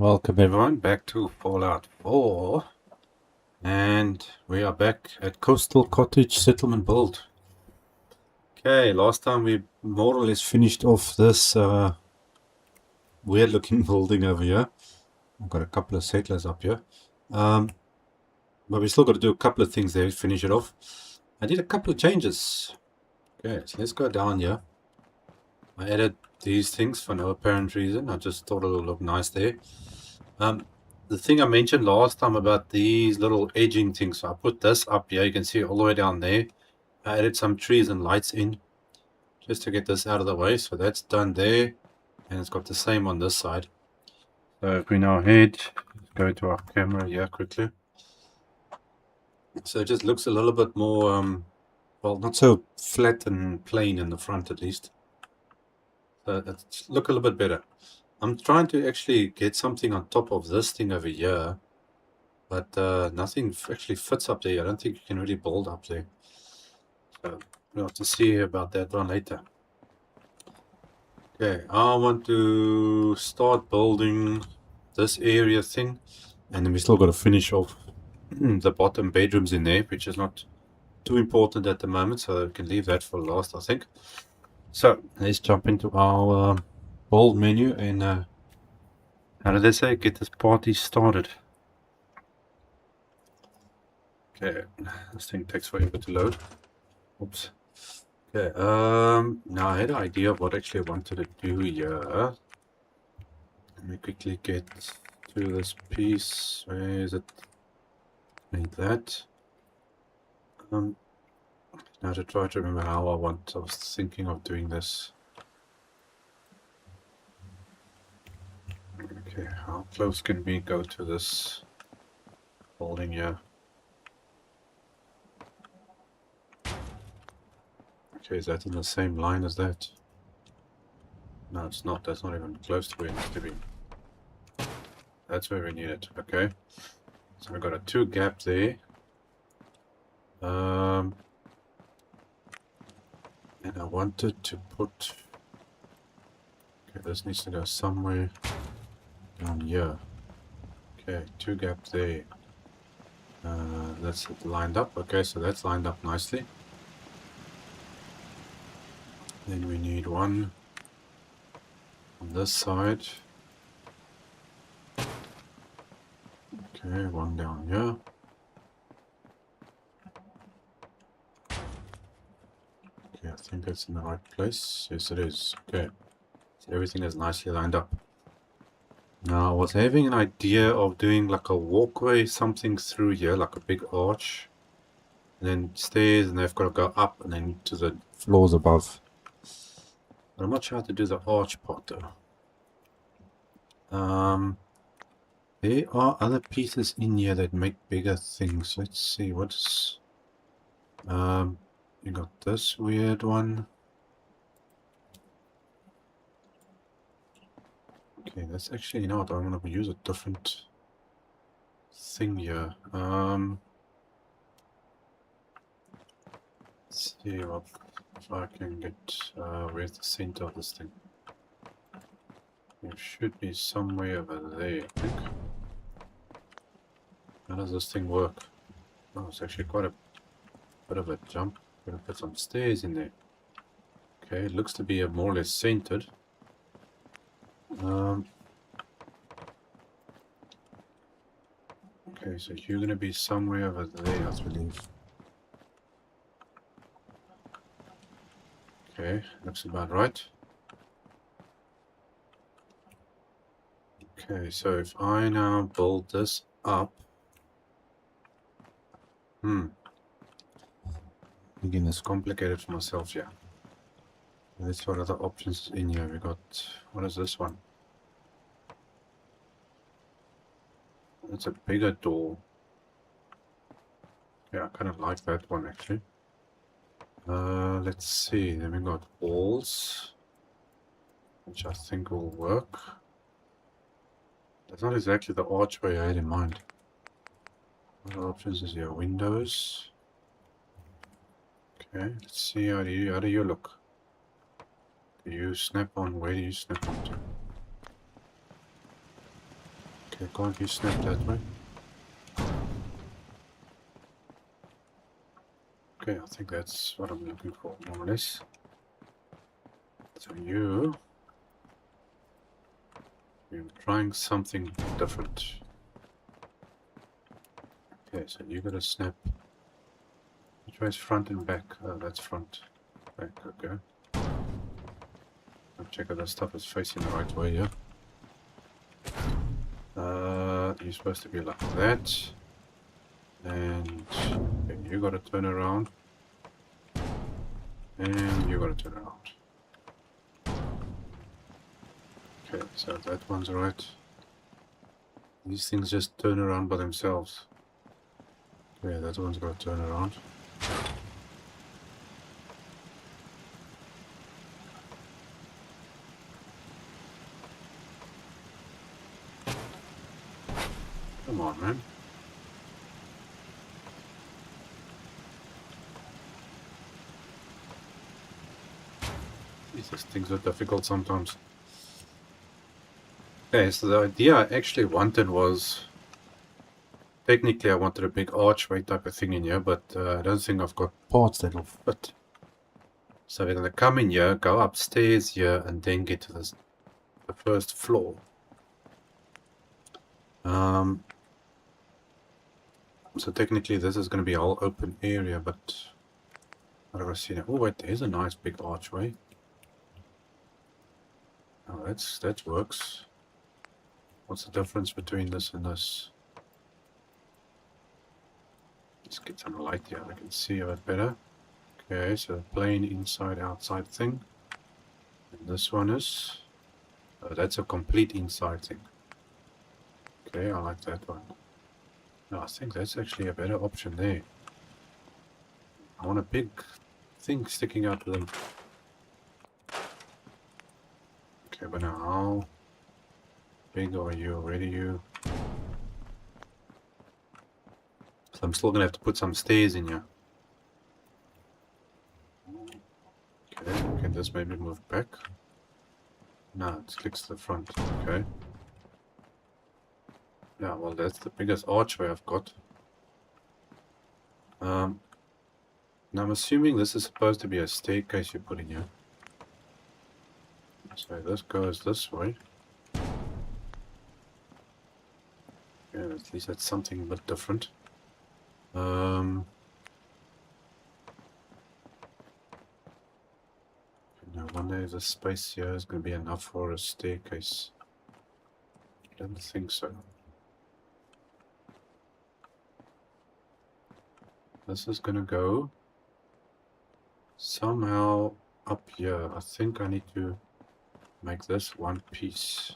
Welcome everyone back to Fallout 4, and we are back at Coastal Cottage Settlement Build. Okay, last time we more or less finished off this weird looking building over here. I've got a couple of settlers up here, but we still got to do a couple of things there to finish it off. I did a couple of changes. Okay, so let's go down here. I added these things for no apparent reason. I just thought it would look nice there. The thing I mentioned last time about these little edging things, so I put this up here. You can see all the way down there. I added some trees and lights in just to get this out of the way. So that's done there, and it's got the same on this side. So if we now head, go to our camera here quickly. So it just looks a little bit more, well, not so flat and plain in the front at least. So it's look a little bit better. I'm trying to actually get something on top of this thing over here, but nothing actually fits up there. I don't think you can really build up there. So we'll have to see about that one later. Okay, I want to start building this area thing, and then we still got to finish off the bottom bedrooms in there, which is not too important at the moment, so we can leave that for last, I think. So let's jump into our build menu and how did they say? Get this party started. Okay, this thing takes forever to load. Oops. Okay, now I had an idea of what actually I wanted to do here. Let me quickly get to this piece. Where is it? Like that. Now to try to remember how I was thinking of doing this. Okay, how close can we go to this building here? Okay, is that in the same line as that? No, it's not. That's not even close to where it needs to be. That's where we need it. Okay. So we've got a 2 gap there. And I wanted to put... Okay, this needs to go somewhere down here. Okay, 2 gap there. That's lined up. Okay, so that's lined up nicely. Then we need one on this side. Okay, one down here. Okay, I think that's in the right place. Yes, it is. Okay, so everything is nicely lined up. Now, I was having an idea of doing like a walkway, something through here, like a big arch. And then stairs, and they've got to go up and then to the floors above. But I'm not sure how to do the arch part though. There are other pieces in here that make bigger things. Let's see, what's... you got this weird one. Okay, that's actually, you know what, I'm going to use a different thing here. Let's see what if I can get, where's the center of this thing? It should be somewhere over there, I think. How does this thing work? Oh, it's actually quite a bit of a jump. Gonna put some stairs in there. Okay, it looks to be more or less centered. Okay, so you're gonna be somewhere over there, I believe. Okay, looks about right. Okay, so if I now build this up... Making this complicated for myself here. Let's see what other options in here. We got... What is this one? It's a bigger door. Yeah, I kind of like that one actually. Let's see. Then we got walls, which I think will work. That's not exactly the archway I had in mind. What options is here? Windows. Okay, let's see. How do you look? Do you snap on? Where do you snap on to? Okay, can't you snap that way? Okay, I think that's what I'm looking for, more or less. So you're trying something different. Okay, so you gotta snap. Which way is front and back? Oh, that's front. Back, okay. I'll check if the stuff is facing the right way, yeah. You're supposed to be like that. And okay, you gotta turn around. And you gotta turn around. Okay, so that one's right. These things just turn around by themselves. Okay, that one's gotta turn around. Come on, man. These things are difficult sometimes. Okay, so the idea I actually wanted was... Technically I wanted a big archway type of thing in here, but I don't think I've got parts that will fit. So we're going to come in here, go upstairs here, and then get to the first floor. So technically this is going to be a whole open area, but... What have I seen? Oh wait, there's a nice big archway. Oh, that works. What's the difference between this and this? Let's get some light here, I can see a bit better. Okay, so plain inside outside thing. And this one is... that's a complete inside thing. Okay, I like that one. No, I think that's actually a better option there. I want a big thing sticking out of them. Okay, but now how big are you? Where are you? So I'm still gonna have to put some stairs in here. Okay, can this maybe move back? No, it sticks to the front. Okay. Yeah, well, that's the biggest archway I've got. Now I'm assuming this is supposed to be a staircase you put in here. So this goes this way. Yeah, at least that's something a bit different. No wonder if the space here is going to be enough for a staircase. I don't think so. This is going to go somehow up here. I think I need to make this one piece.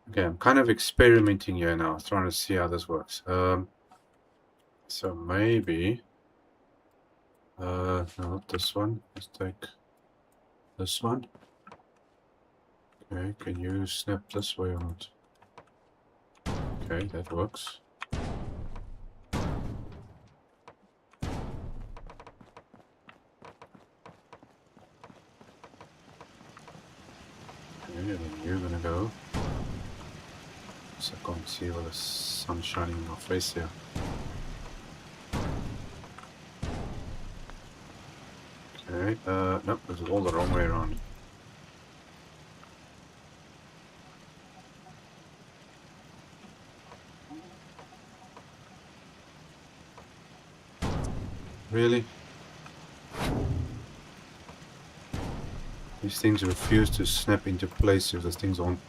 Okay, I'm kind of experimenting here now, trying to see how this works. So maybe... no, not this one. Let's take this one. Okay, can you snap this way or not? Okay, that works. Okay, and then you're gonna go. So I can't see all the sun shining in my face here. Okay, nope, this is all the wrong way around. Really? These things refuse to snap into place if these things aren't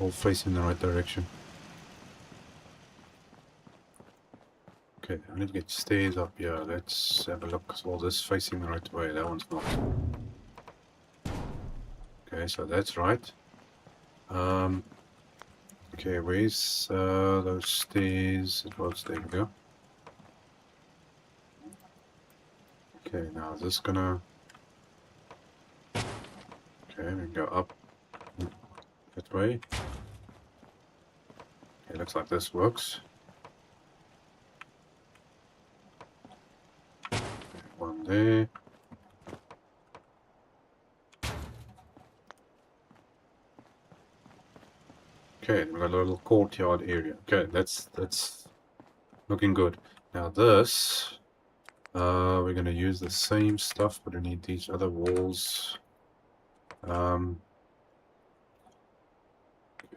all facing the right direction. Okay, I need to get stairs up here. Let's have a look. Is all this facing the right way? That one's not. Okay, so that's right. Okay, where's those stairs? It was, there we go. Okay, now is this gonna... Okay, we can go up that way. Okay, looks like this works. One there. Okay, we got a little courtyard area. Okay, that's looking good. Now this, we're gonna use the same stuff, but we need these other walls. Okay,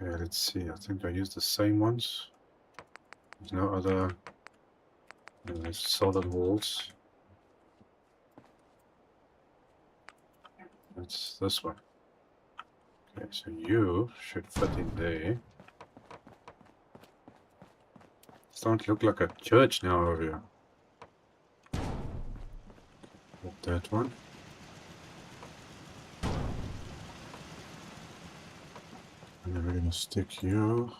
let's see. I think I used the same ones. There's no other. There's solid walls. That's this one. Okay, so you should fit in there. It's starting to look like a church now over here. Got that one. And then we're gonna stick you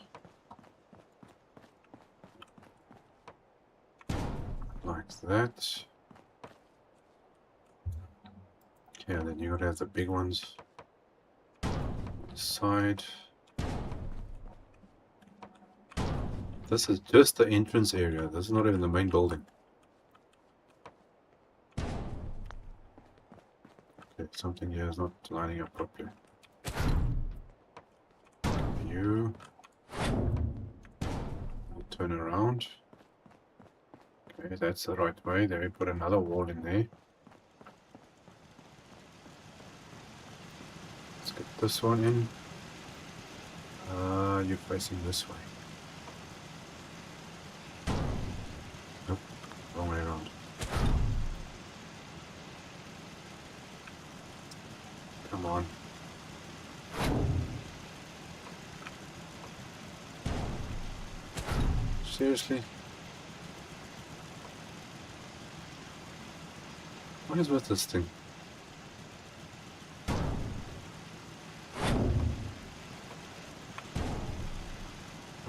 like that. Okay, then you gotta have the big ones on the side. This is just the entrance area. This is not even the main building. Okay, something here is not lining up properly. You turn around. Okay, that's the right way. Then we put another wall in there. Let's get this one in. You're facing this way. Nope, wrong way around. Come on. Seriously? What is with this thing?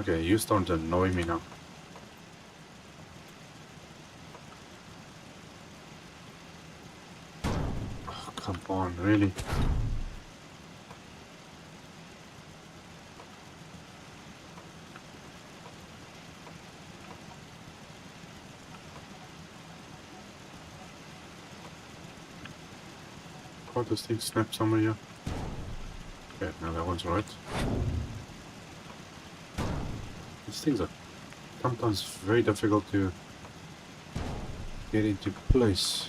Okay, you're starting to annoy me now. Oh, come on, really? God, this thing snapped somewhere here. Okay, now that one's right. These things are sometimes very difficult to get into place.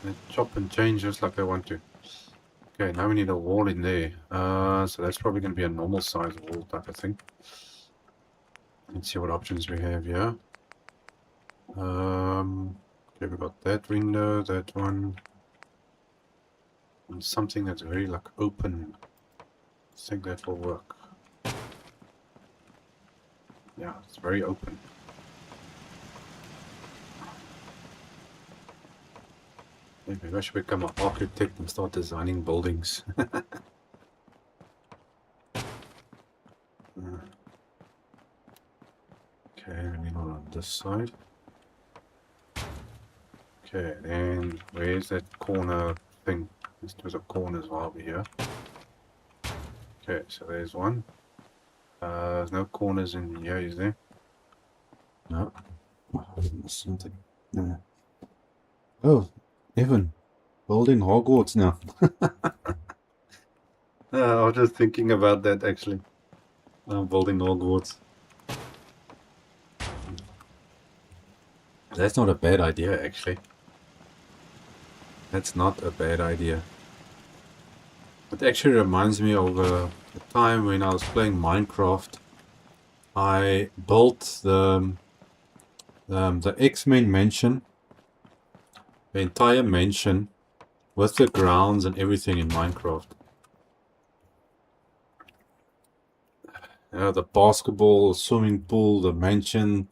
They chop and change just like they want to. Okay, now we need a wall in there. So that's probably going to be a normal size wall type of thing. Let's see what options we have here. Okay, we got that window, that one. And something that's very like open. I think that will work. Yeah, it's very open. Maybe I should become an architect and start designing buildings. Okay, we need one on this side. Okay, and where's that corner thing? There's a corner as well over here. Okay, so there's one. There's no corners in here, is there? No. Oh, I missed something. No. Oh, Evan, building Hogwarts now. I was just thinking about that actually. Building Hogwarts. That's not a bad idea actually. That's not a bad idea. It actually reminds me of a time when I was playing Minecraft. I built the X-Men mansion, the entire mansion, with the grounds and everything in Minecraft. The basketball, swimming pool, the mansion,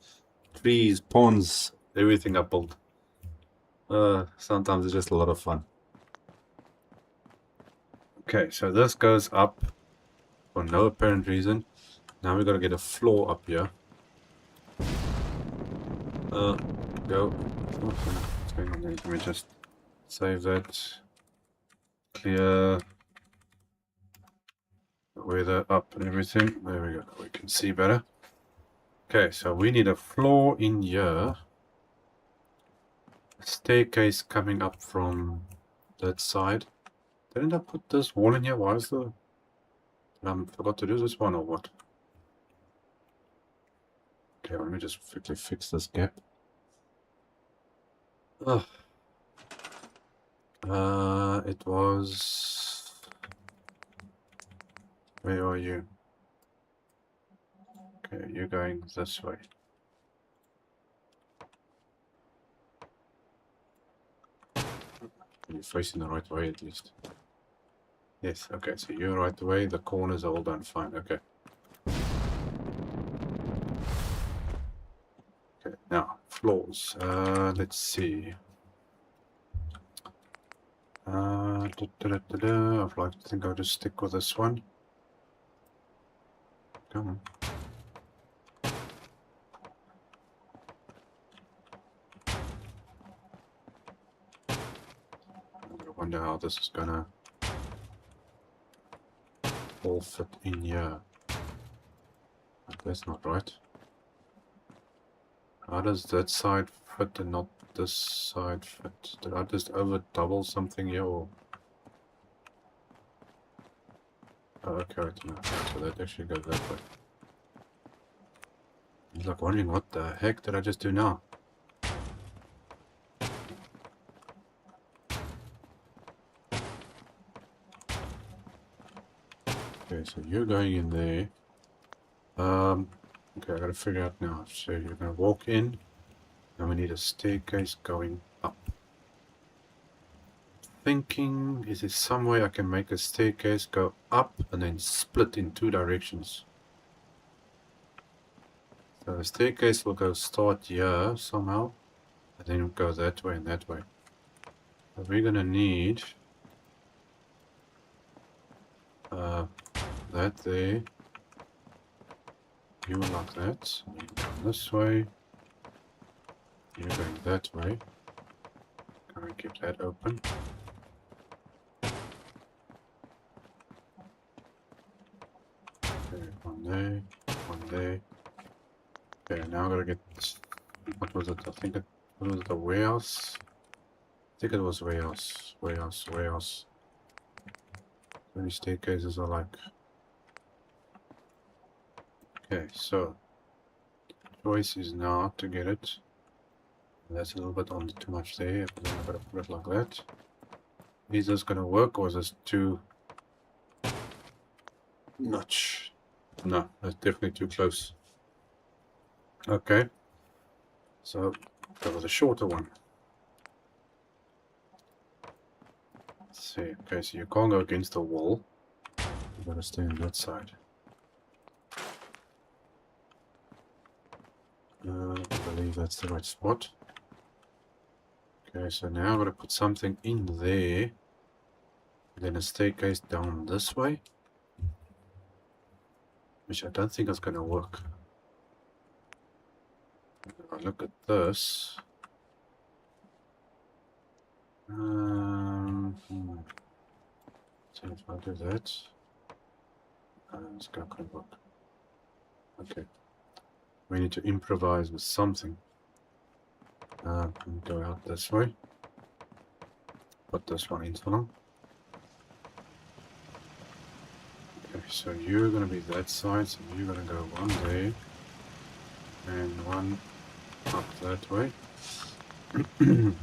trees, ponds, everything I built. Sometimes it's just a lot of fun. Okay, so this goes up for no apparent reason. Now we gotta get a floor up here. Go. What's going on there? Let me just save that. Clear the weather up and everything. There we go. We can see better. Okay, so we need a floor in here. A staircase coming up from that side. Didn't I put this wall in here? Why is the Forgot to do this one or what? Okay, let me just quickly fix this gap. Ugh. It was... Where are you? Okay, you're going this way. You're facing the right way at least. Yes, okay, so you're right way, the corners are all done fine, okay. Okay, now, floors. Let's see. I'd like to think I'll just stick with this one. Come on. I wonder how this is gonna all fit in here. That's not right. How does that side fit and not this side fit? Did I just over double something here or? Oh, okay, right, no. So that actually goes that way. I was like wondering what the heck did I just do now? Okay, so you're going in there. Okay, I gotta figure out now. So you're gonna walk in, and we need a staircase going up. Thinking, is there some way I can make a staircase go up and then split in two directions? So the staircase will go start here somehow, and then go that way and that way. So we're gonna need that there. You like that. You go this way. You're going that way. Can we keep that open? Okay, one there, one there. Okay, now I gotta get. What was it? I think it was the warehouse. I think it was warehouse. Warehouse. How many staircases are like? Okay, so choice is now to get it. That's a little bit on too much there, but then I gotta put it like that. Is this gonna work or is this too much? No, that's definitely too close. Okay, so that was a shorter one. Let's see. Okay, so you can't go against the wall. You gotta stay on that side. I believe that's the right spot. Okay, so now I'm gonna put something in there. Then a staircase down this way. Which I don't think is gonna work. If I look at this. So if I do that, it's not gonna work. Okay, we need to improvise with something. Go out this way. Put this one in for now. Okay, so you're gonna be that side, so you're gonna go one there and one up that way. Then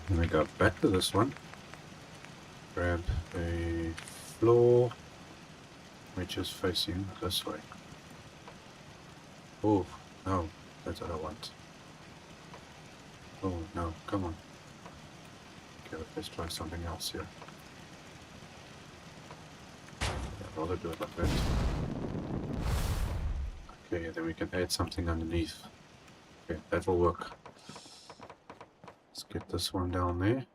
we go back to this one. Grab a floor which is facing this way. Oh, no, that's what I want. Oh, no, come on. Okay, let's try something else here. I'd rather do it like that. Okay, then we can add something underneath. Okay, that will work. Let's get this one down there.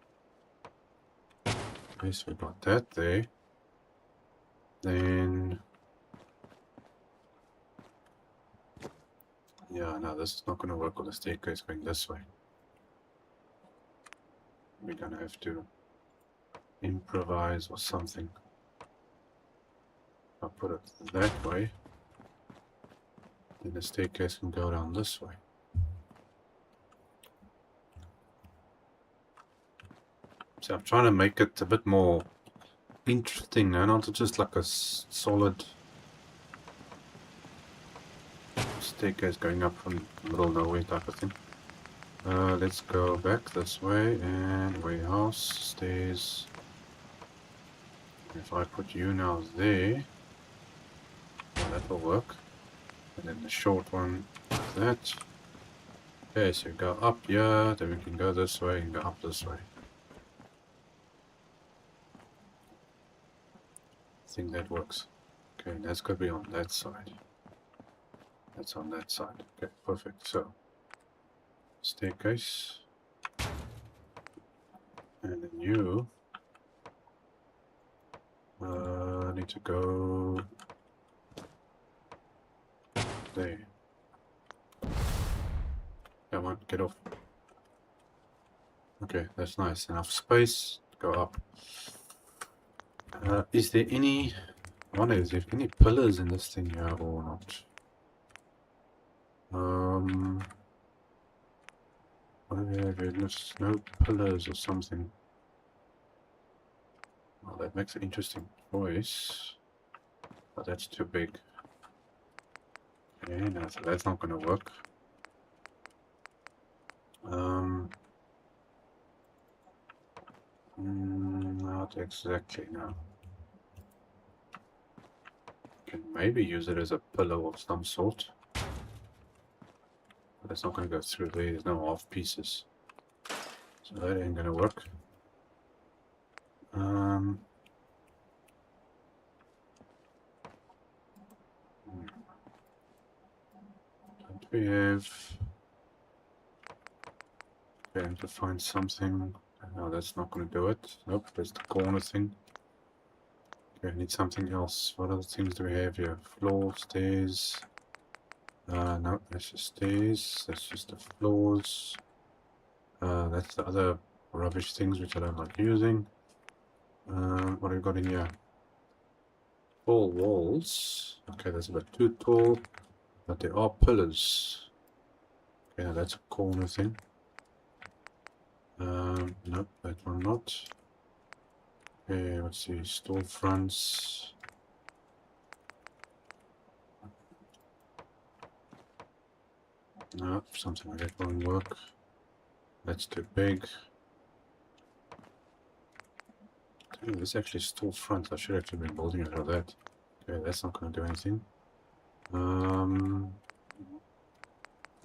Okay, so we got that there. Then... yeah, no, this is not going to work with the staircase going this way. We're going to have to improvise or something. I'll put it that way. Then the staircase can go down this way. So I'm trying to make it a bit more interesting, no? Not just like a solid staircase going up from the middle of nowhere type of thing. Let's go back this way, and warehouse, stairs. If I put you now there, well, that will work. And then the short one, like that. Okay, so we go up here, then we can go this way and go up this way. I think that works. Okay, that's going to be on that side. That's on that side. Okay, perfect. So, staircase. And then you need to go there. Come on, get off. Okay, that's nice. Enough space. Go up. Is there any... I wonder, is there any pillars in this thing here or not? What do we have here? No pillars or something. Well, that makes an interesting choice. But that's too big. Okay, no, so that's not going to work. Not exactly, no. Can maybe use it as a pillow of some sort. But it's not going to go through there. There's no half pieces. So that ain't going to work. Don't we have... Okay, I have to find something. No, that's not going to do it. Nope, there's the corner thing. Okay, I need something else. What other things do we have here? Floor, stairs. No, that's just stairs. That's just the floors. That's the other rubbish things which I don't like using. What have we got in here? Tall walls. Okay, that's about too tall. But there are pillars. Okay, now that's a corner thing. Nope, that one not. Okay, let's see, storefronts. Nope, something like that won't work. That's too big. Okay, this is actually storefront. I should actually be building it like that. Okay, that's not going to do anything. How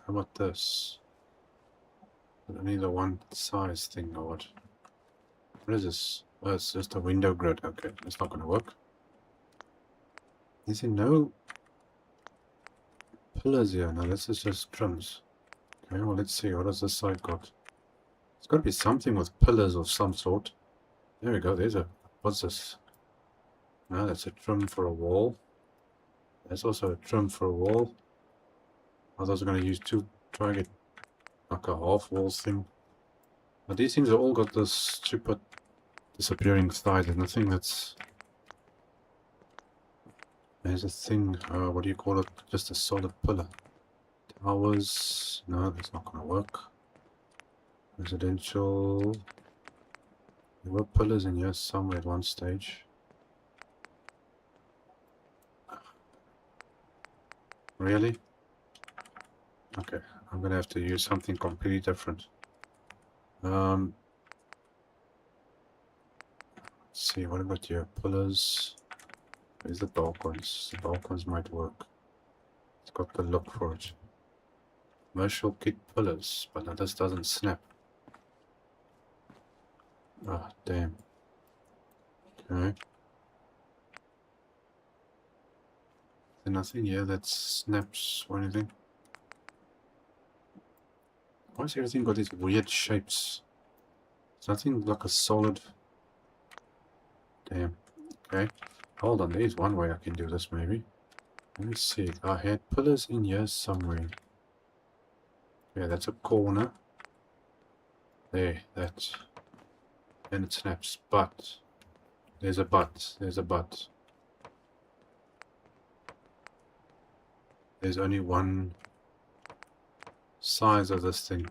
about this? Only the one size thing or what? What is this? Oh, it's just a window grid. Okay, that's not going to work. Is there no pillars here? No, this is just trims. Okay, well, let's see. What has this side got? It's got to be something with pillars of some sort. There we go. There's a... What's this? No, that's a trim for a wall. There's also a trim for a wall. I was going to use two... Try and get like a half walls thing. But these things have all got this stupid disappearing side. There's nothing that's... There's a thing, what do you call it? Just a solid pillar. Towers... No, that's not going to work. Residential... There were pillars in here somewhere at one stage. Really? Okay, I'm going to have to use something completely different. Let's see, what about your pillars? Where's the dark ones? The dark ones might work. It's got the look for it. Commercial kit pillars, but now this doesn't snap. Ah, damn. Okay. There's nothing here that snaps or anything. Why has everything got these weird shapes? It's nothing like a solid... Damn. Okay. Hold on, there's one way I can do this maybe. Let me see. I had pillars in here somewhere. Yeah, that's a corner. There, that's... And it snaps. But. There's a but. There's a but. There's only one size of this thing.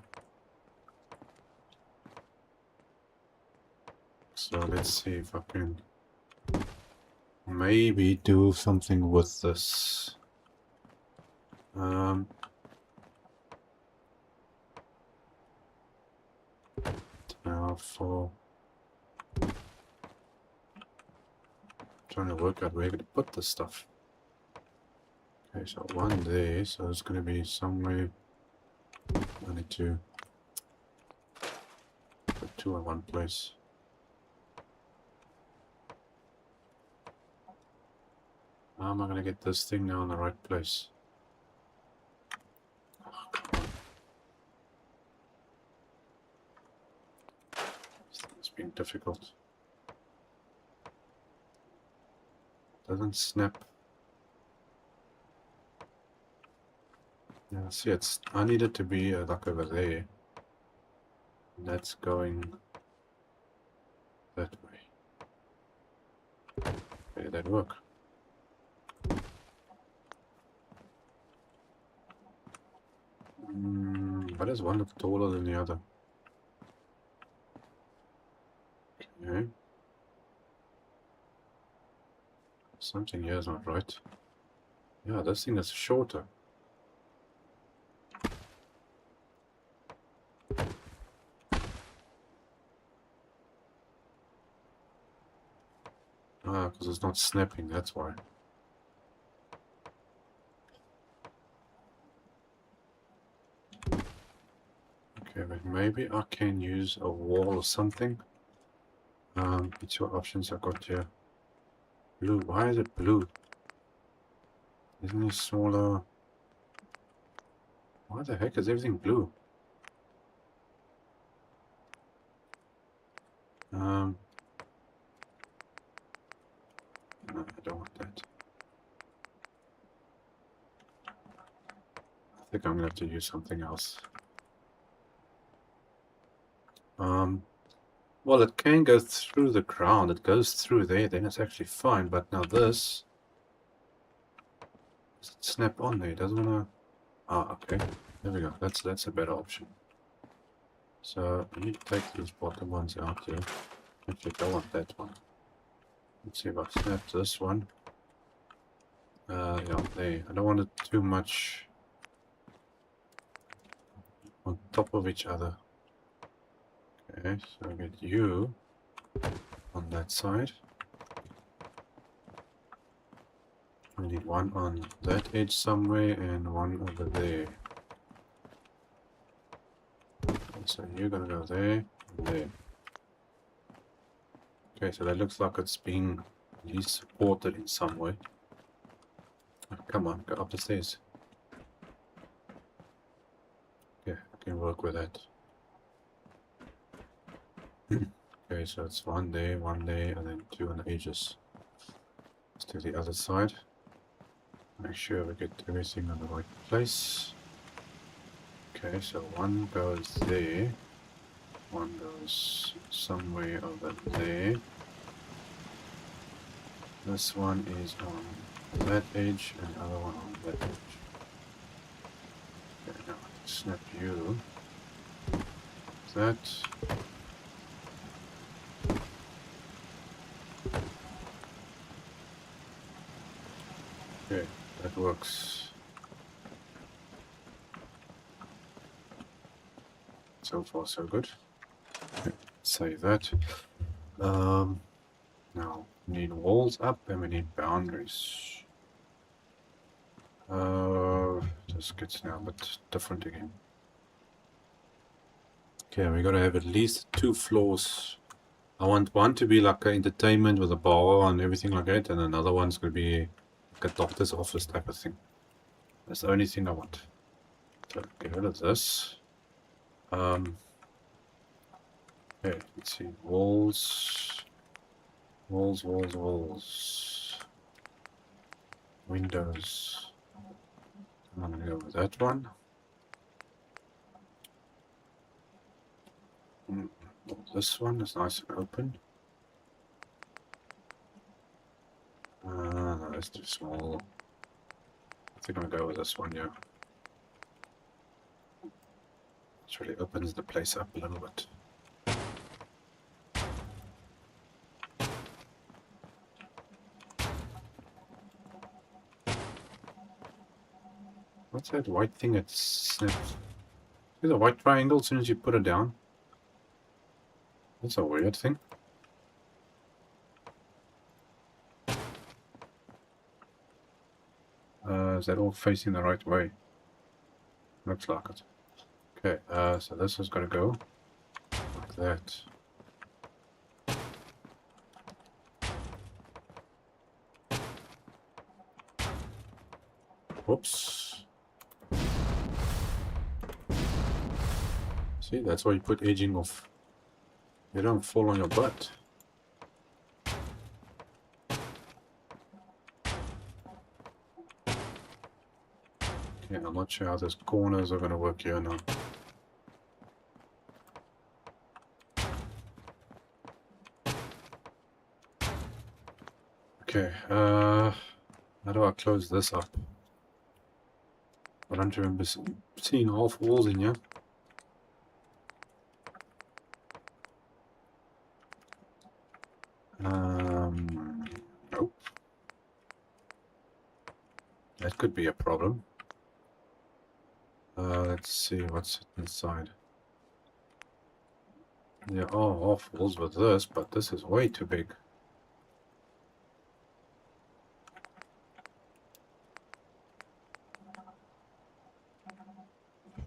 So let's see if I can maybe do something with this. Now for trying to work out where to put this stuff. Okay, so one there, so it's going to be somewhere. I need to put two in one place. How am I going to get this thing now in the right place? Oh, come on. It's been difficult. Doesn't snap. Yeah, see, it's. I need it to be like over there. And that's going that way. Okay, that work? Why does one look taller than the other? Okay. Something here is not right. Yeah, this thing is shorter. Ah, because it's not snapping, that's why. Okay, but maybe I can use a wall or something. It's your options I got here. Blue, why is it blue? Isn't it smaller? Why the heck is everything blue? No, I don't want that. I think I'm gonna have to use something else. Well, it can go through the ground. It goes through there, then it's actually fine. But now this, does it snap on there? It doesn't wanna. Ah, okay. There we go. That's a better option. So I need to take these bottom ones out here. Actually, I don't want that one. Let's see if I snap this one. Yeah, there. I don't want it too much on top of each other. Okay, so I get you on that side. I need one on that edge somewhere and one over there. Okay, so you're gonna go there and there. Okay, so that looks like it's being at least supported in some way. Oh, come on, go up the stairs. Okay, I can work with that. Okay, so it's one there, and then two on the edges. Let's do the other side. Make sure we get everything on the right place. Okay, so one goes there. One goes somewhere over there. This one is on that edge, and the other one on that edge. Okay, now I can snap you. That. Okay, that works. So far, so good. Okay, save that. Now we need walls up and we need boundaries. This gets now a bit different again. Okay, we gotta have at least 2 floors. I want one to be like an entertainment with a bar and everything like that, and another one's gonna be like a doctor's office type of thing. That's the only thing I want. So get rid of this. Okay, let's see. Walls. Walls. Windows. I'm gonna go with that one. This one is nice and open. No, that's too small. I think I'm gonna go with this one, yeah. It really opens the place up a little bit. What's that white thing that snaps? There's a white triangle as soon as you put it down. That's a weird thing. Is that all facing the right way? Looks like it. Okay, so this is going to go like that. Whoops. See, that's why you put edging off. You don't fall on your butt. Okay, I'm not sure how those corners are going to work here now. Okay, how do I close this up? I don't remember seeing half walls in here. Nope. That could be a problem. Let's see what's inside. There are half walls with this, but this is way too big.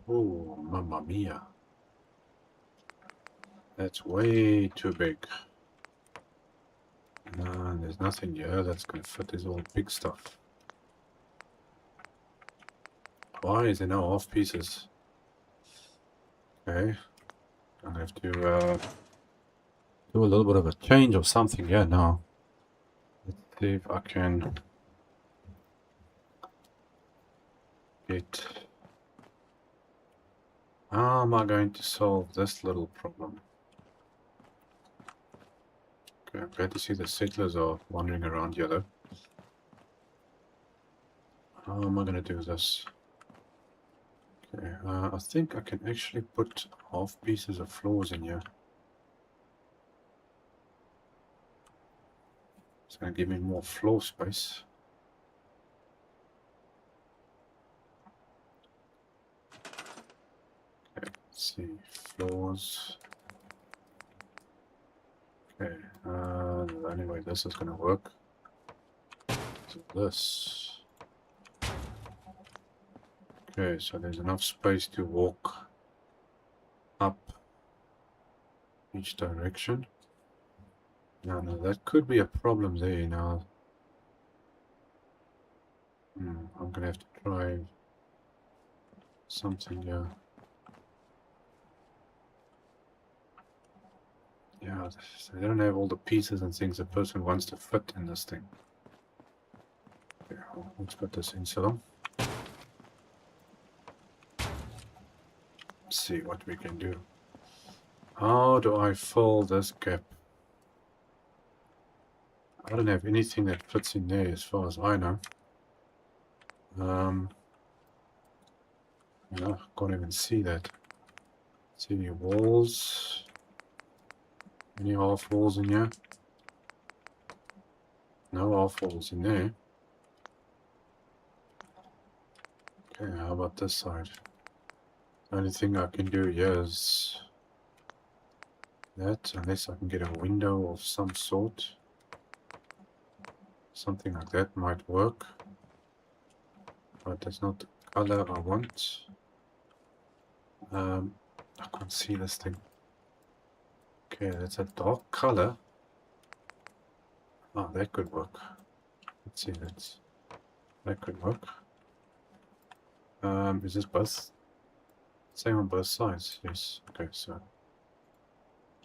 Oh, mamma mia. That's way too big. There's nothing here that's going to fit this all big stuff. Why is there no half pieces? Okay. I'm going to have to do a little bit of a change or something here now. Let's see if I can get... How am I going to solve this little problem? Okay, I'm glad to see the settlers are wandering around here though. How am I going to do this? Okay, I think I can actually put half pieces of floors in here. It's going to give me more floor space. Okay, let's see, floors. Okay, the only way this is going to work is this. Okay, so there's enough space to walk up each direction. Now, that could be a problem there now. I'm gonna have to try something here. Yeah, so they don't have all the pieces and things a person wants to fit in this thing. Okay, well, let's put this in so. Let's see what we can do. How do I fill this gap? I don't have anything that fits in there as far as I know. I can't even see that. See any walls? Any half walls in here? No half walls in there. Okay, how about this side? The only thing I can do here is that, unless I can get a window of some sort. Something like that might work. But that's not the color I want. I can't see this thing. Okay, that's a dark color. Oh, that could work. Let's see, that could work. Is this both? Same on both sides, yes. Okay, so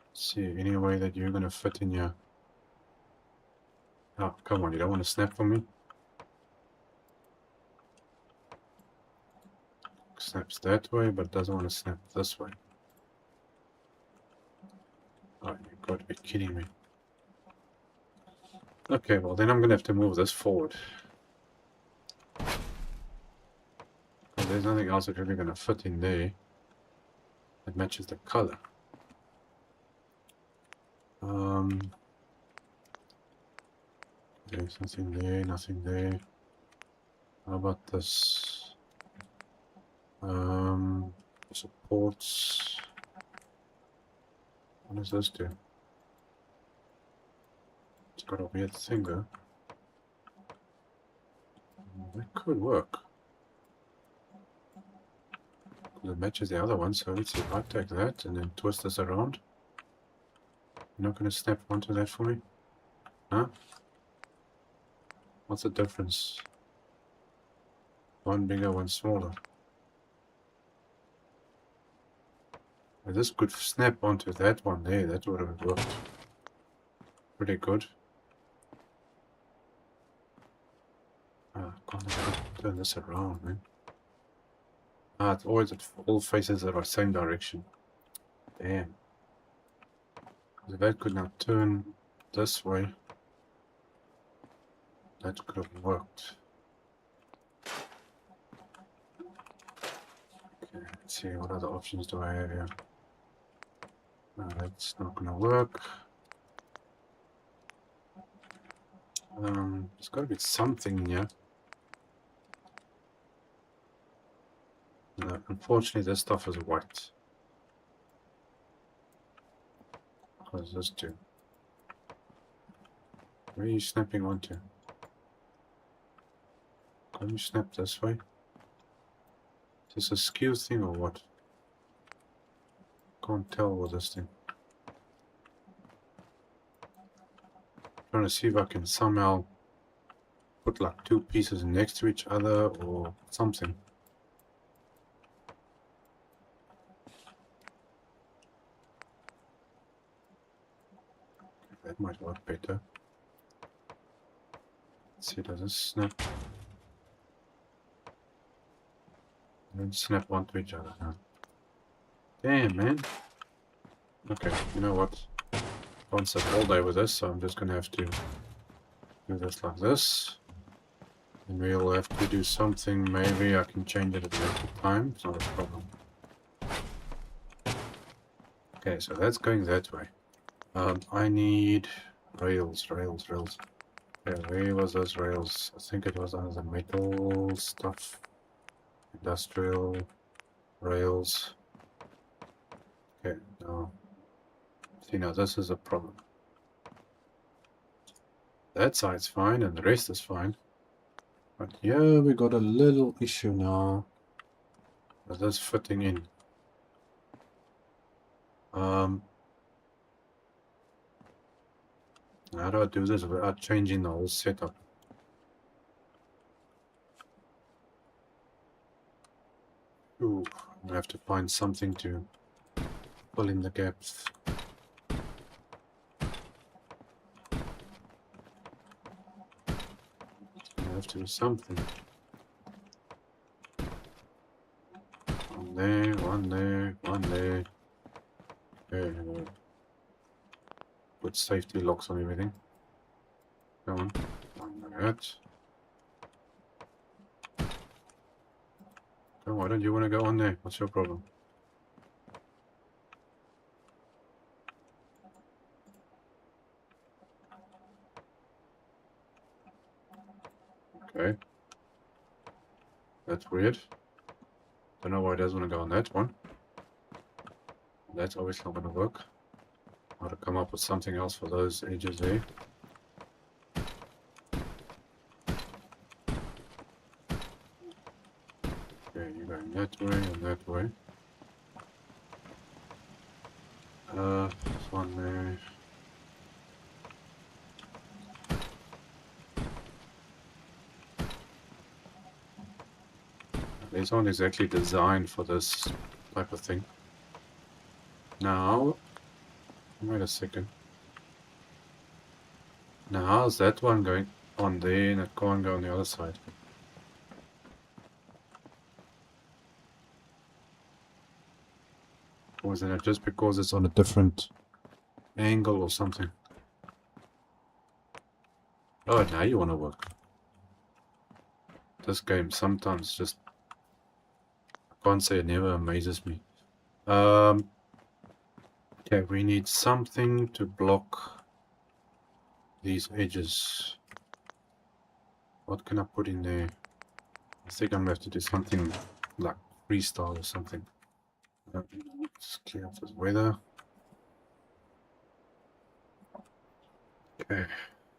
let's see, any way that you're gonna fit in here. Oh, come on, you don't want to snap for me? Snaps that way, but doesn't want to snap this way. Oh, you've got to be kidding me. Okay, well then I'm going to have to move this forward. There's nothing else that's really going to fit in there that matches the color. There's nothing there, nothing there. How about this? Supports. What does this do? It's got a weird thing though. That could work. It matches the other one, so let's see if I take that and then twist this around. You're not going to snap onto that for me? Huh? What's the difference? One bigger, one smaller. Well, this could snap onto that one there. That would have worked pretty good. Can't turn this around, man. It's always it all faces the same direction. Damn. So that could now turn this way. That could have worked. Okay, let's see what other options do I have here. No, that's not gonna work. There's gotta be something here. No, unfortunately this stuff is white. What does this do? Where are you snapping onto? Can you snap this way? Is this a skew thing or what? Can't tell with this thing. Trying to see if I can somehow put like two pieces next to each other or something. That might work better. Let's see, does this snap? Don't snap onto each other. Huh? Damn, man. Okay, you know what? Can't sit all day with this, so I'm just gonna have to do this like this. And we'll have to do something. Maybe I can change it at a later time. It's not a problem. Okay, so that's going that way. I need rails. Okay, where was those rails? I think it was under the metal stuff. Industrial rails. Okay, now see, now this is a problem. That side's fine and the rest is fine. But here we got a little issue now. Is this fitting in? How do I do this without changing the whole setup? Ooh, I have to find something to fill in the gaps. I have to do something. One there, one there, one there. There we go. Put safety locks on everything. Come on, one like that. Oh, why don't you want to go on there? What's your problem? Okay. That's weird. Don't know why it doesn't want to go on that one. That's obviously not going to work. I'll have to come up with something else for those edges there. Okay, you're going that way and that way. This one there. These aren't exactly designed for this type of thing. Now, wait a second. Now, how's that one going on there and it can't go on the other side? Or is it just because it's on a different angle or something? Oh, now you want to work. This game sometimes just... I can't say it never amazes me. Okay, we need something to block these edges. What can I put in there? I think I'm going to have to do something like freestyle or something. Let's clear up this weather. Okay,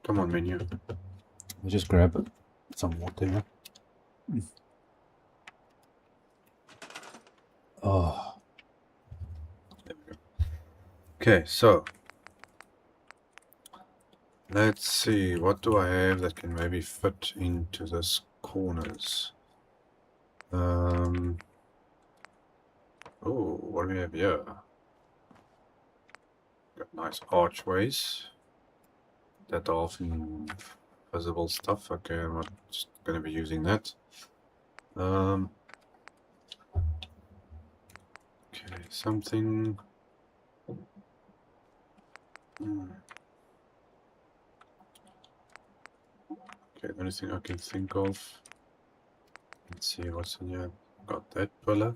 come on, menu. We just grab some water here. Oh, there we go. Okay, so let's see. What do I have that can maybe fit into this corners? Oh, what do we have here? Got nice archways. That often visible stuff. Okay, I'm not just going to be using that. Okay, something. Okay, the only thing I can think of. Let's see what's in here. Got that pillar,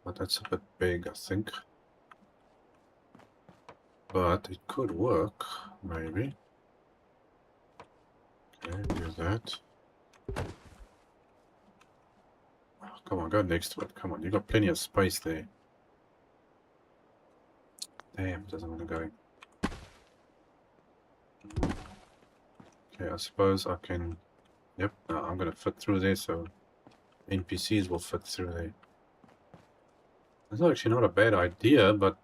but that's a bit big, I think. But it could work, maybe. Okay, do that. Oh, come on, go next to it. Come on, you got plenty of space there. Damn, doesn't want to go. Okay, I suppose I can. Yep, no, I'm gonna fit through there, so NPCs will fit through there. That's actually not a bad idea, but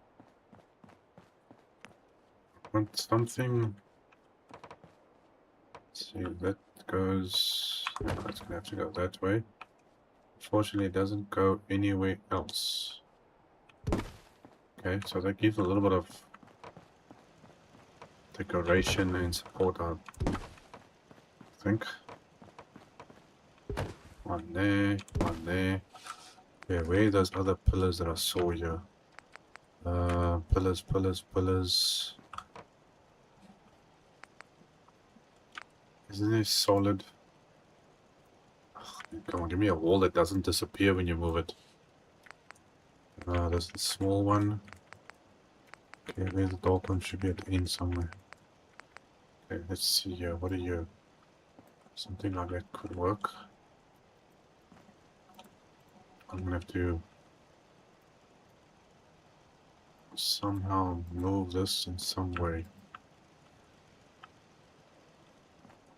I want something. Let's see, that goes. No, that's gonna have to go that way. Unfortunately, it doesn't go anywhere else. Okay, so that gives a little bit of decoration and support, I think. One there, one there. Yeah, where are those other pillars that I saw here? Pillars, pillars, pillars. Isn't it solid? Ugh, come on, give me a wall that doesn't disappear when you move it. There's the small one. Okay, where's the dark one? Should be at the end somewhere. Okay, let's see here. What are you? Something like that could work. I'm gonna have to somehow move this in some way.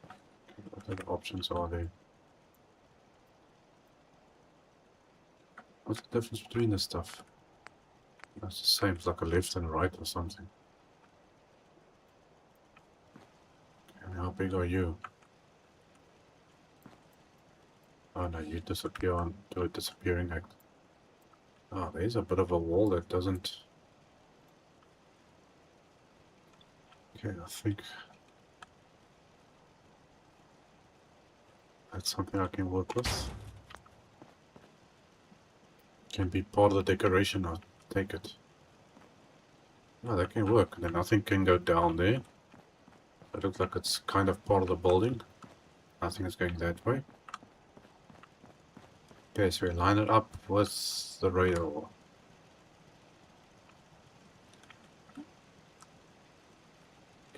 Okay, what other options are there? What's the difference between this stuff? It's the same, it's like a left and right or something. And how big are you? Oh no, you disappear on do a disappearing act. Oh, there's a bit of a wall that doesn't. Okay, I think that's something I can work with. Can be part of the decoration, I'll take it. Oh, that can work. And then nothing can go down there. It looks like it's kind of part of the building. Nothing is going that way. Okay, so we line it up with the rail.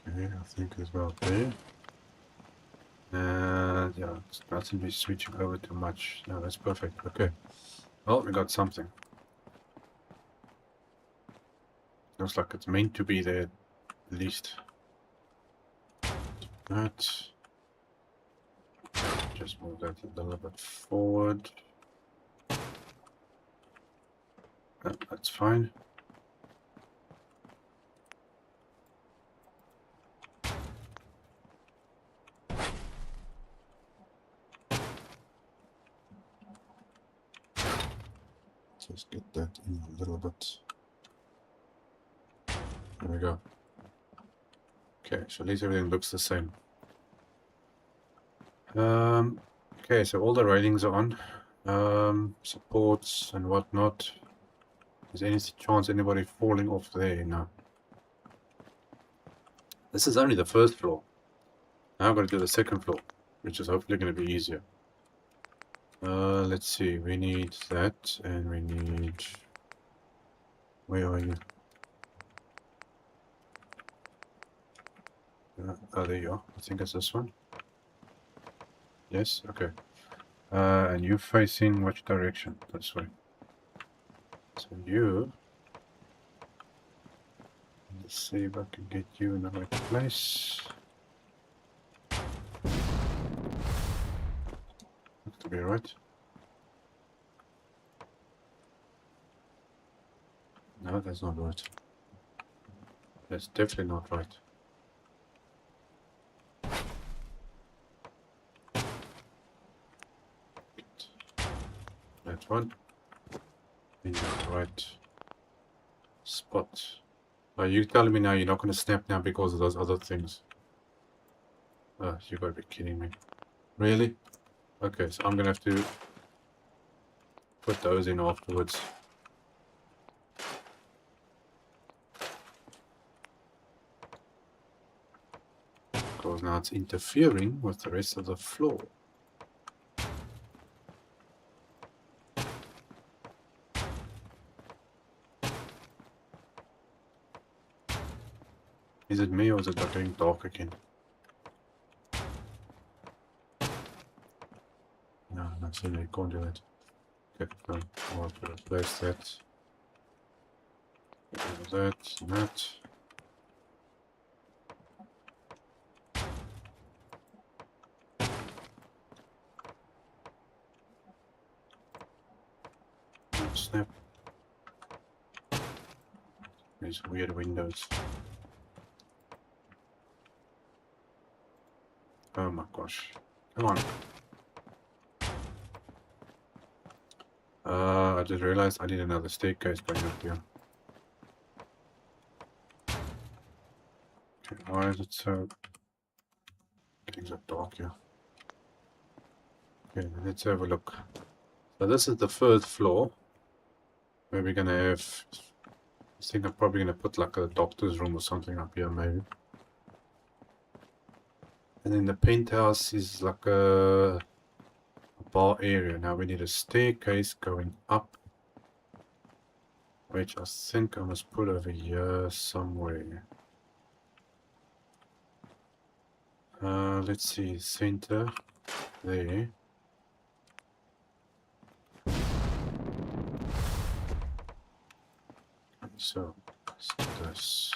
Okay, I think it's about there. And yeah, it's not to be switching over too much. No, that's perfect. Okay. Well, we got something. Looks like it's meant to be there, at least. That. Just move that a little bit forward. That's fine. Just get that in a little bit. There we go. Okay, so at least everything looks the same. Okay, so all the railings are on. Supports and whatnot. Is there any chance anybody falling off there? No. This is only the first floor. Now I've got to do the second floor, which is hopefully going to be easier. Let's see. We need that, and we need... Where are you? Oh, there you are. I think it's this one. Yes? Okay. And you facing which direction? This way. So you... Let's see if I can get you in the right place. Looks to be right. No, that's not right. That's definitely not right. That one. In the right spot. Are you telling me now you're not going to snap now because of those other things? You gotta be kidding me. Really? Okay, so I'm gonna have to put those in afterwards. Because now it's interfering with the rest of the floor. Is it me or is it not getting dark again? No, that's it, I can't do that. Okay, no, I'll have to replace that. That, and that. Snap. These weird windows. Oh my gosh. Come on. I just realized I need another staircase going up here. Okay, why is it so... Getting so dark here? Okay, let's have a look. So this is the first floor. Where we're gonna have... I think I'm probably gonna put like a doctor's room or something up here maybe. And then the penthouse is like a bar area. Now we need a staircase going up. Which I think I must put over here somewhere. Let's see, center. There. So, let's do this.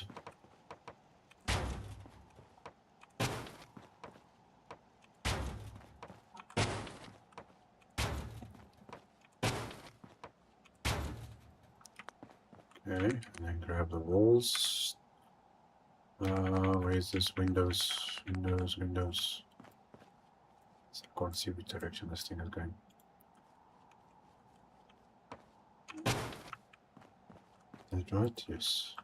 Okay, and then grab the walls. Where's this? Windows. So I can't see which direction this thing is going. Is that right? Yes.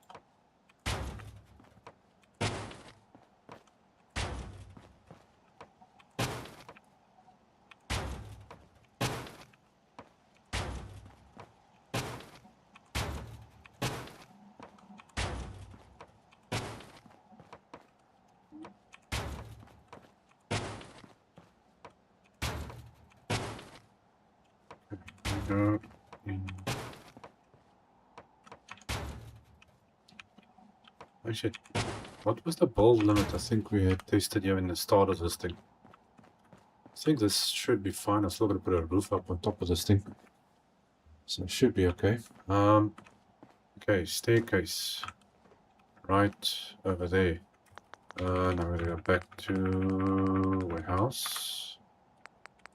Go in. Oh shit. What was the bulb limit I think we had tested here in the start of this thing? I think this should be fine. I'm still going to put a roof up on top of this thing. So it should be okay. Okay, staircase. Right over there. Now we're going to go back to warehouse.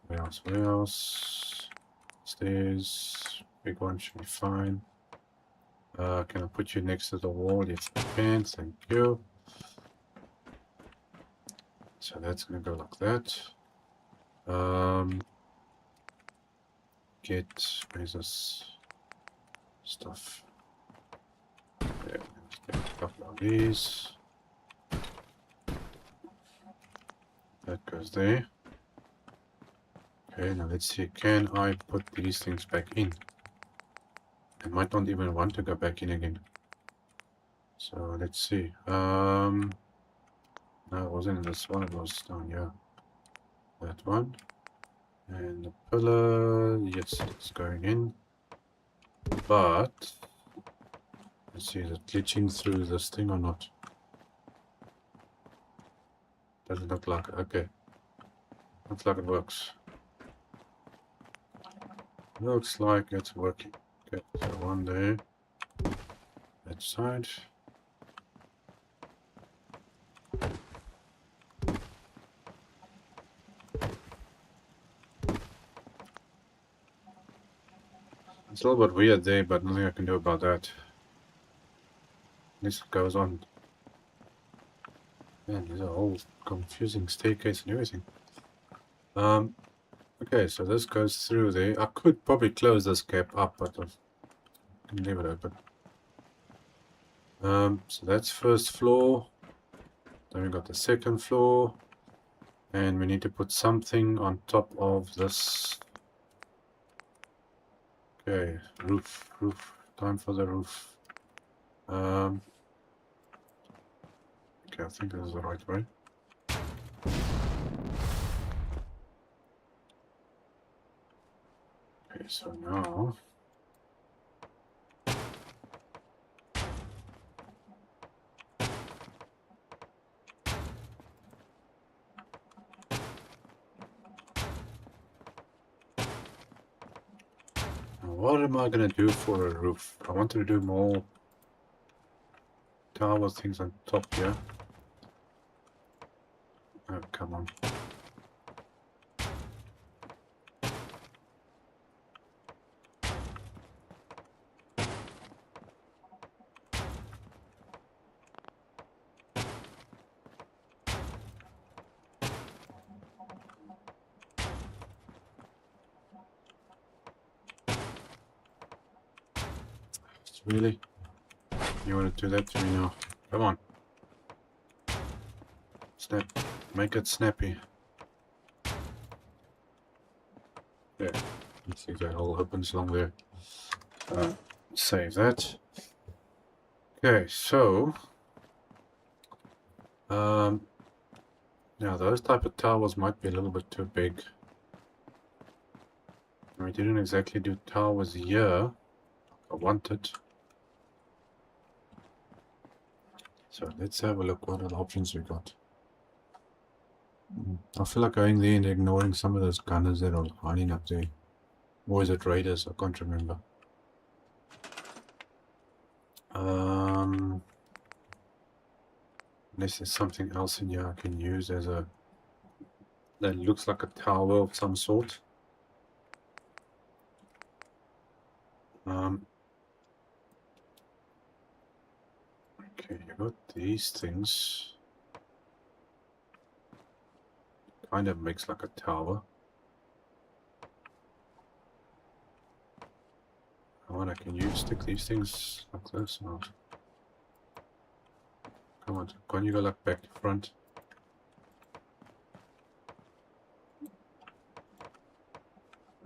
Warehouse. Stairs. Big one should be fine. Can I put you next to the wall? Yes, I can. Thank you. So that's going to go like that. Where's this stuff? Yeah, let's get a couple of these. That goes there. Okay, now let's see. Can I put these things back in? I might not even want to go back in again. So let's see. No, it wasn't in this one. It was down here. That one. And the pillar, yes, it's going in. But let's see, is it glitching through this thing or not? Doesn't look like it. Okay. Looks like it works. Looks like it's working. Okay, so one there. That side. It's a little bit weird there, but nothing I can do about that. This goes on. Man, there's a whole confusing staircase and everything. Okay, so this goes through there. I could probably close this gap up, but I can leave it open. So that's first floor. Then we got the second floor. And we need to put something on top of this. Okay, roof. Time for the roof. Okay, I think this is the right way. Okay, so now what am I gonna do for a roof? I wanted to do more tower things on top here. Oh, come on. Really? You want to do that to me now? Come on. Snap. Make it snappy. Yeah. You see that all opens along there. Save that. Okay, so now those type of towers might be a little bit too big. We didn't exactly do towers here. I wanted. So let's have a look what other options we got. I feel like going there and ignoring some of those gunners that are hiding up there. Or is it raiders? I can't remember. Unless there's something else in here I can use as a... that looks like a tower of some sort. Okay, you got these things. Kind of makes like a tower. What I can use, stick these things like this. No. Come on, can't you go like back to front?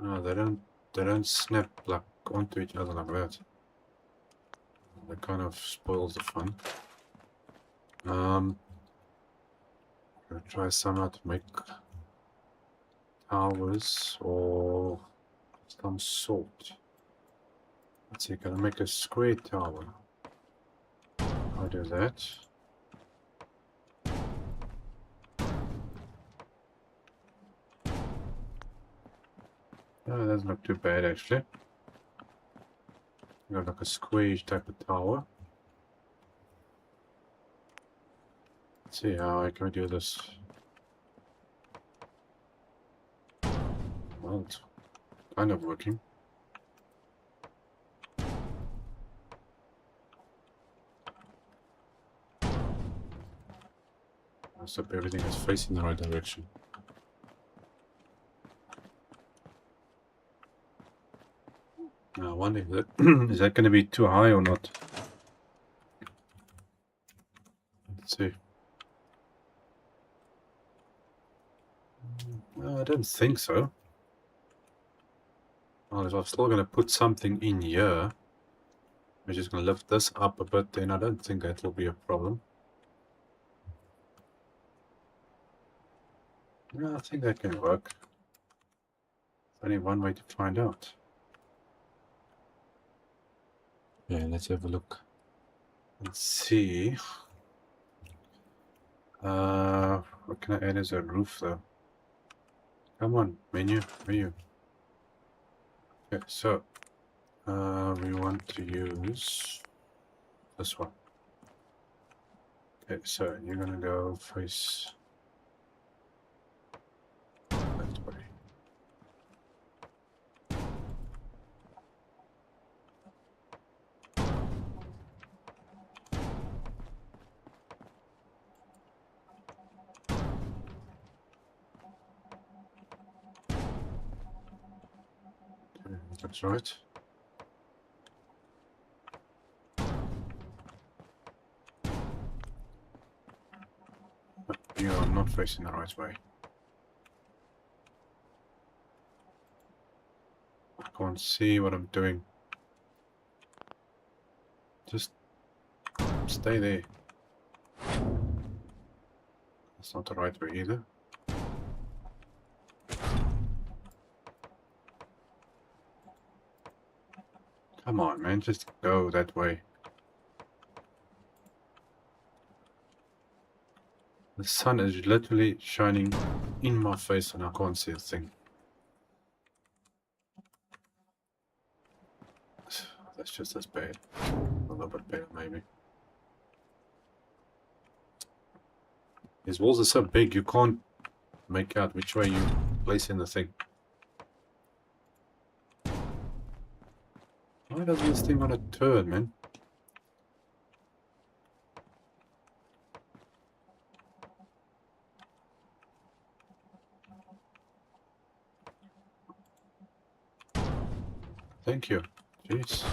No, they don't snap like onto each other like that. That kind of spoils the fun. I'll try somehow to make towers or some sort. Let's see, can I make a square tower? I'll do that. Oh, that's not too bad actually. Got like a square type of tower. Let's see how I can do this. Well, it's kind of working. I hope everything is facing the right direction. Now I wonder if that is that going to be too high or not? Let's see. No, I don't think so. Well, if I'm still going to put something in here, we're just going to lift this up a bit, then I don't think that will be a problem. No, I think that can work. Only one way to find out. Yeah, let's have a look. Let's see. What can I add as a roof though? Come on, menu, where are you? Okay, so we want to use this one. Okay, so you're gonna go face that way. Okay, that's right. But you are not facing the right way. I can't see what I'm doing. Just stay there. That's not the right way either. Come on, man, just go that way. The sun is literally shining in my face and I can't see a thing. That's just as bad. A little bit better, maybe. These walls are so big, you can't make out which way you place in the thing. Why does this thing want to turn, man? Thank you. Jeez.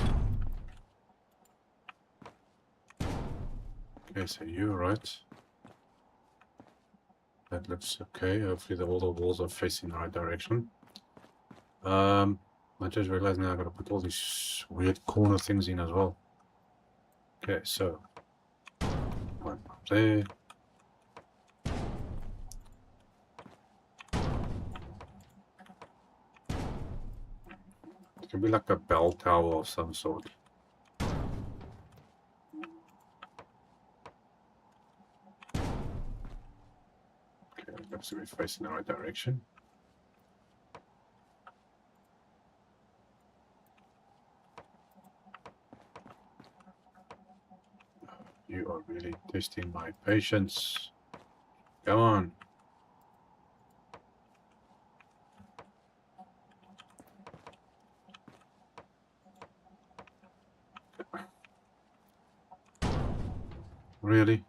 Okay, so you're right. That looks okay. Hopefully all the walls are facing the right direction. I just realized now I've got to put all these weird corner things in as well. Okay, so one up there. It can be like a bell tower of some sort. Okay, looks to be facing the right direction. You are really testing my patience. Come on. Really?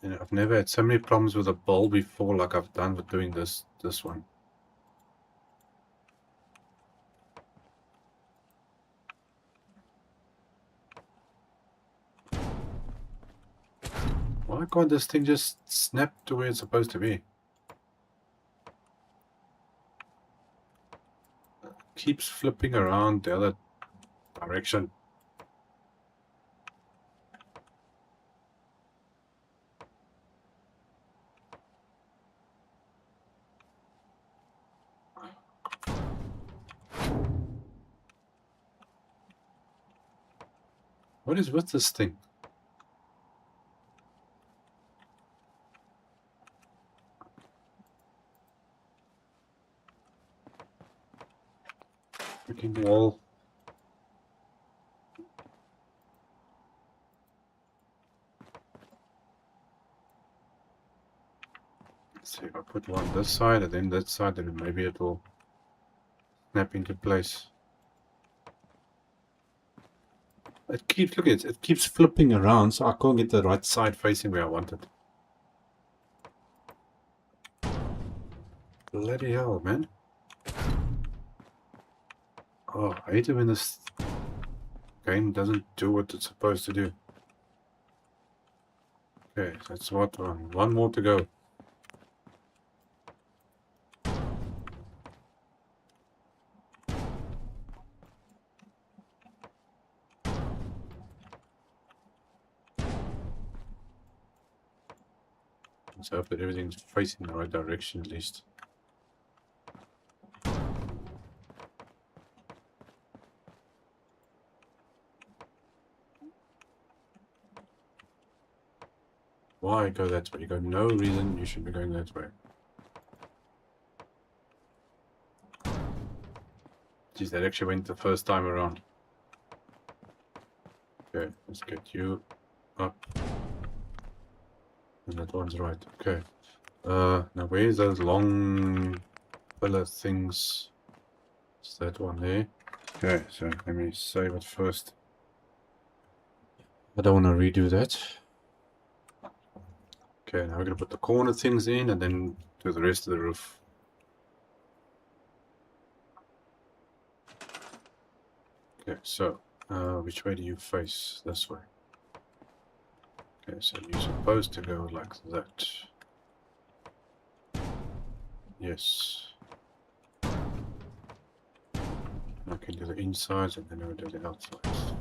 You know, I've never had so many problems with a bowl before like I've done with doing this one. Why can't this thing just snap to where it's supposed to be? It keeps flipping around the other direction. What is with this thing? Freaking wall. Let's see if I put one this side and then that side, then maybe it will snap into place. It keeps, look at it keeps flipping around, so I can't get the right side facing where I want it. Bloody hell, man. Oh, I hate it when this game doesn't do what it's supposed to do. Okay, that's what one. One more to go. Let's hope that everything's facing the right direction at least. Why go that way? You got no reason you should be going that way. Geez, that actually went the first time around. Okay, let's get you up. And that one's right. Okay. Now where's those long pillar things? Is that one there? Okay, so let me save it first. I don't want to redo that. Okay, now we're going to put the corner things in and then do the rest of the roof. Okay, so which way do you face? This way. Okay, so you're supposed to go like that. Yes. I can do the insides and then I will do the outsides.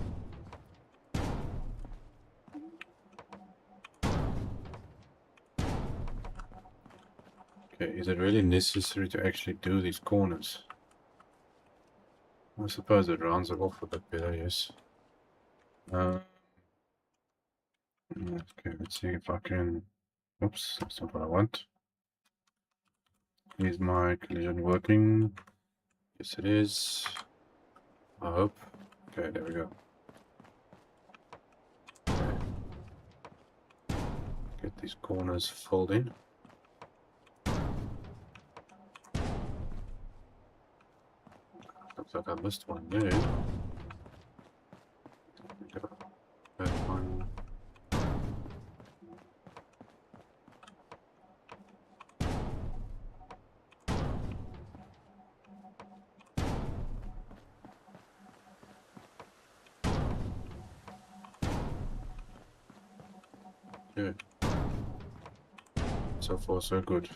Okay, is it really necessary to actually do these corners? I suppose it rounds it off a bit better, yes. Okay, let's see if I can... Oops, that's not what I want. Is my collision working? Yes, it is. I hope. Okay, there we go. Okay. Get these corners filled in. Looks like I missed one there. There we go. That one. Good. So far, so good.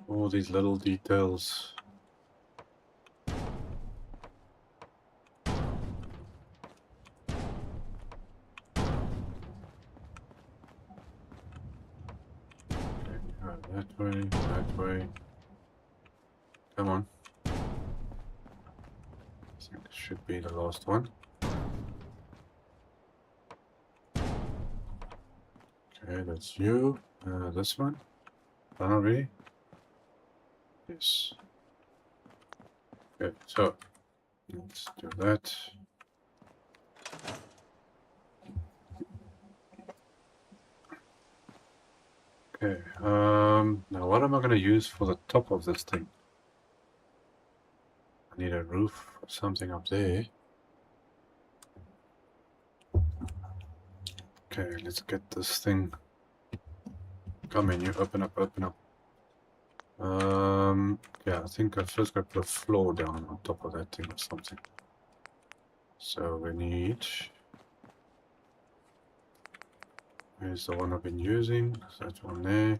All these little details. Okay, that way, that way. Come on. I think this should be the last one. Okay, that's you. This one. Done already? Yes. Okay, so let's do that. Okay, now what am I going to use for the top of this thing? I need a roof or something up there. Okay, let's get this thing. Come in, you open up, open up. Yeah, I think I first got to put a floor down on top of that thing or something. So we need... Here's the one I've been using. So that one there.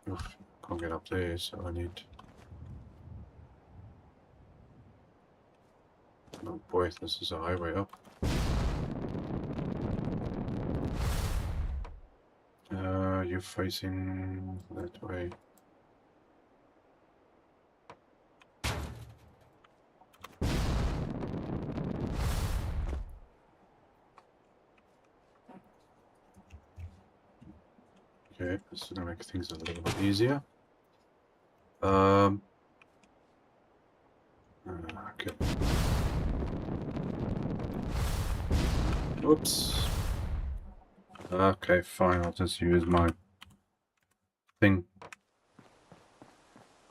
Oof, can't get up there, so I need... Oh boy, this is a highway up. You're facing that way. Okay, this is gonna make things a little bit easier. Okay. Oops. Okay, fine. I'll just use my thing.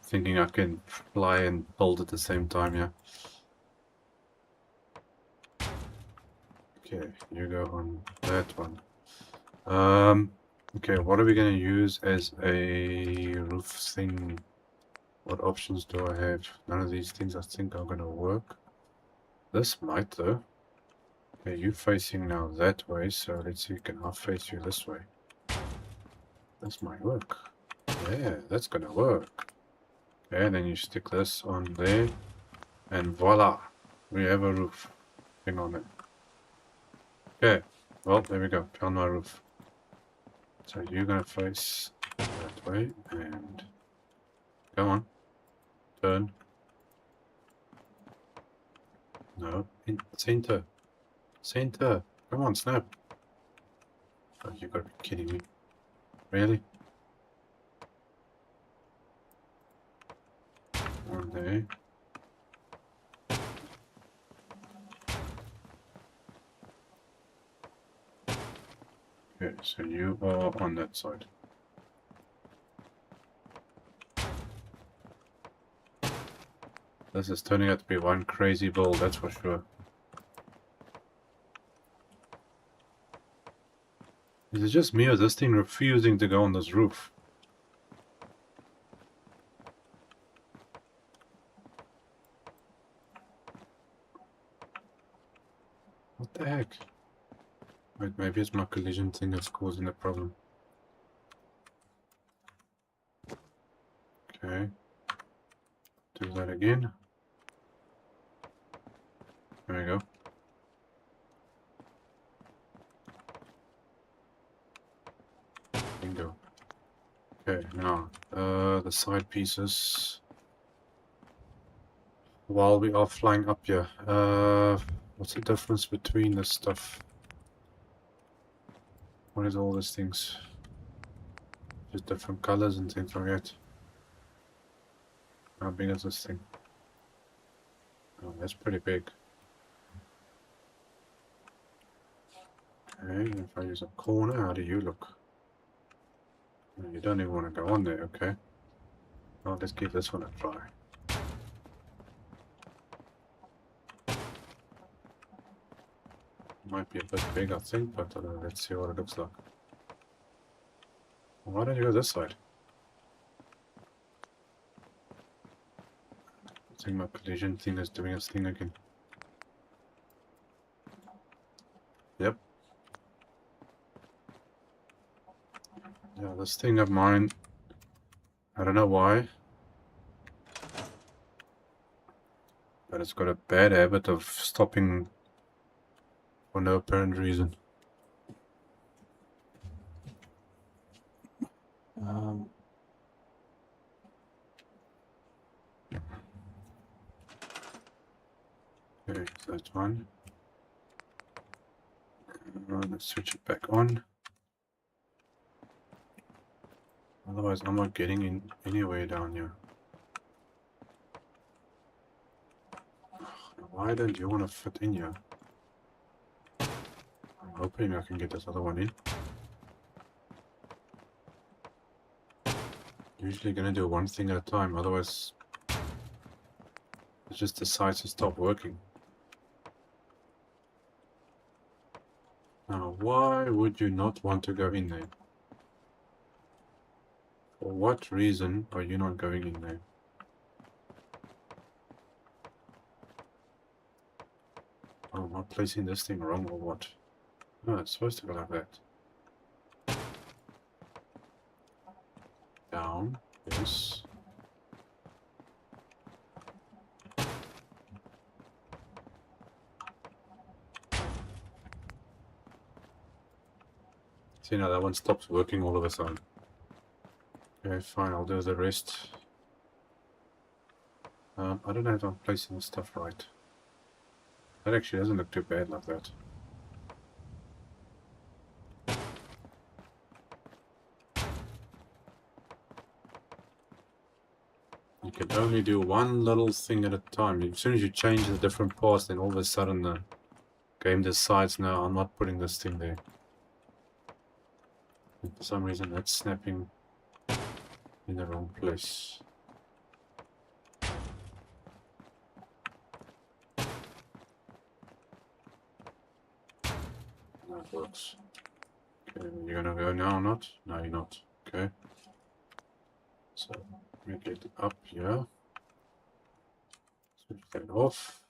Thinking I can fly and hold at the same time, yeah. Okay, you go on that one. Okay, what are we going to use as a roof thing? What options do I have? None of these things I think are going to work. This might though. Okay, you facing now that way, so let's see, can I face you this way? This might work. Yeah, that's going to work. Okay, and then you stick this on there, and voila, we have a roof thing on it. Okay, well, there we go, found my roof. So you're going to face that way, and come on, turn. No, in center. Center. Come on, snap. Oh, you gotta be kidding me. Really? One day. Okay, so you are on that side. This is turning out to be one crazy build, that's for sure. Is it just me or is this thing refusing to go on this roof? What the heck? Wait, maybe it's my collision thing that's causing the problem. Okay. Do that again. There we go. Bingo. Okay, now, the side pieces. While we are flying up here, what's the difference between this stuff? What is all these things? Just different colors and things like that. How big is this thing? Oh, that's pretty big. Okay, if I use a corner, how do you look? No, you don't even want to go on there, okay. Well, let's give this one a try. Might be a bit big, I think, but let's see what it looks like. Why don't you go this side? I think my collision thing is doing its thing again. Yep. Yeah, this thing of mine, I don't know why, but it's got a bad habit of stopping for no apparent reason. Okay, so that's one. Let's switch it back on. Otherwise, I'm not getting in anywhere down here. Why don't you want to fit in here? I'm hoping I can get this other one in. Usually gonna do one thing at a time, otherwise it just decides to stop working. Now, why would you not want to go in there? For what reason are you not going in there? Oh, am I placing this thing wrong or what? No, it's supposed to go like that. Down, yes. See, now that one stops working all of a sudden. Okay, fine, I'll do the rest. I don't know if I'm placing the stuff right. That actually doesn't look too bad like that. You can only do one little thing at a time. As soon as you change the different parts, then all of a sudden the game decides, no, I'm not putting this thing there. And for some reason that's snapping in the wrong place. That works. Okay, you're gonna go now or not? No, you're not. Okay. So make it up here. Switch that off.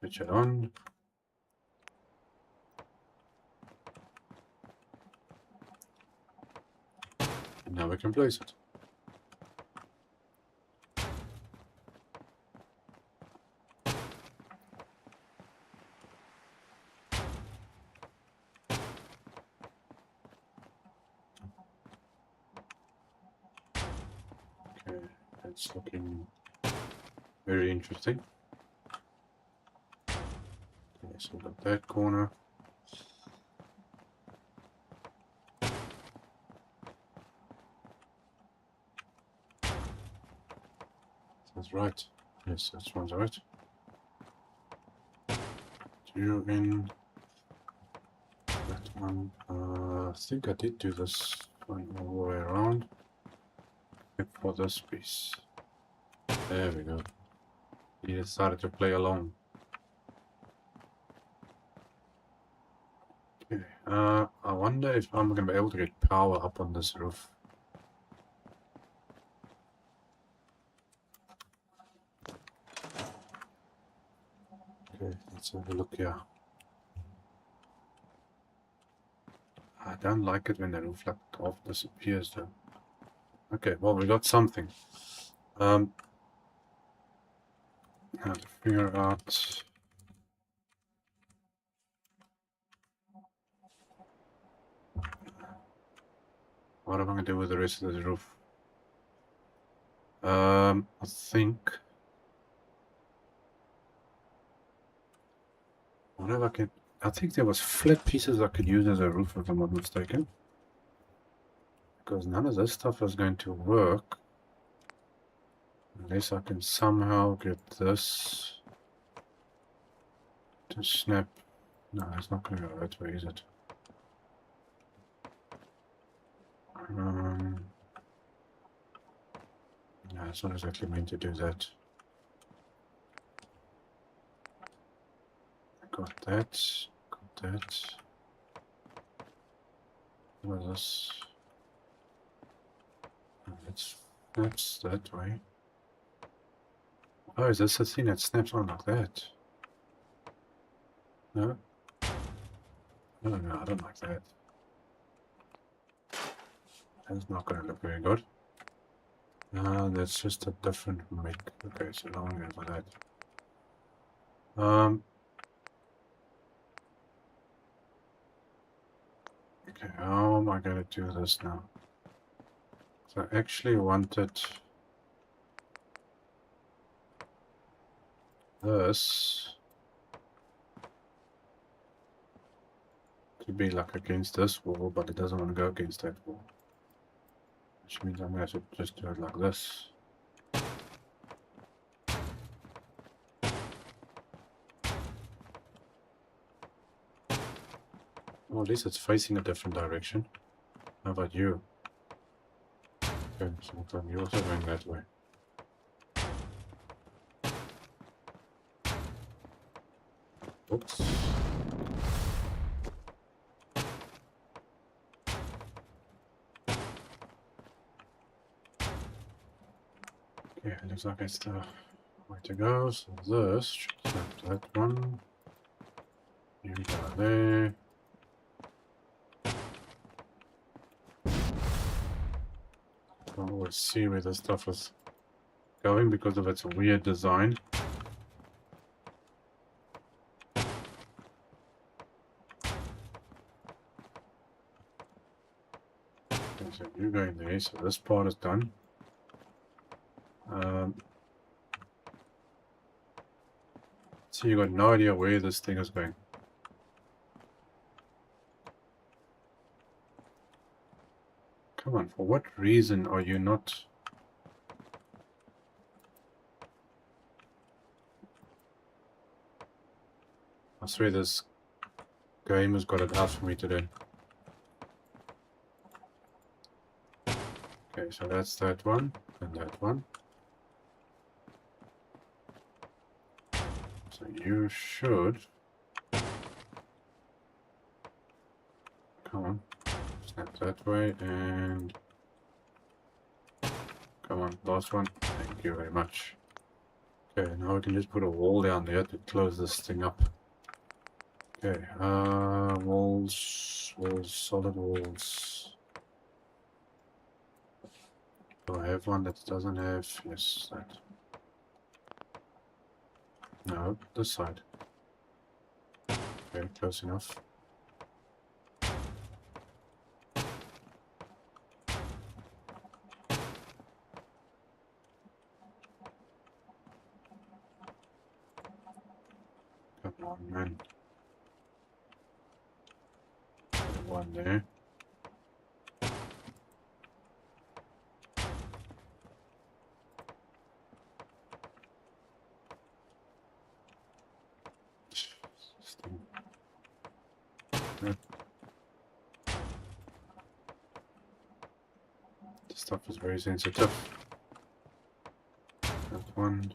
Switch it on. And now we can place it. Okay, that's looking very interesting. Okay, so we've got that corner. That's right. Yes, that one's right. 2 in that one. I think I did do this one all the way around. Except for this piece. There we go. He decided to play along. Okay. I wonder if I'm going to be able to get power up on this roof. Okay, let's have a look here. I don't like it when the roof like half disappears though. Okay, well we got something. How to figure out what am I going to do with the rest of this roof. I think. Whatever I can. I think there was flat pieces I could use as a roof if I'm not mistaken. Because none of this stuff is going to work unless I can somehow get this to snap. No, it's not going to go that way, is it? No, it's not exactly meant to do that. Got that. Got that. What is this? It snaps that way. Oh, is this a thing that snaps on like that? No? No, I don't like that. That's not going to look very good. That's just a different make. Okay, so now I'm going for that. Okay, how am I going to do this now? So I actually wanted this to be like against this wall, but it doesn't want to go against that wall. Which means I'm going to just do it like this. Well, at least it's facing a different direction. How about you? Okay, so you're also going that way. Oops. Okay, it looks like it's the way to go. So this should snap that one. You go there. I don't always see where this stuff is going because of its weird design. Okay, so you're going there, so this part is done. So you got no idea where this thing is going. Come on, for what reason are you not... I swear this game has got it out for me today. Okay, so that's that one, and that one. So you should... Come on. Snap that way, and... Come on, last one. Thank you very much. Okay, now we can just put a wall down there to close this thing up. Okay, walls, solid walls. Do I have one that doesn't have? Yes, that. No, this side. Okay, close enough. Come on, man. One there. This stuff is very sensitive. That one.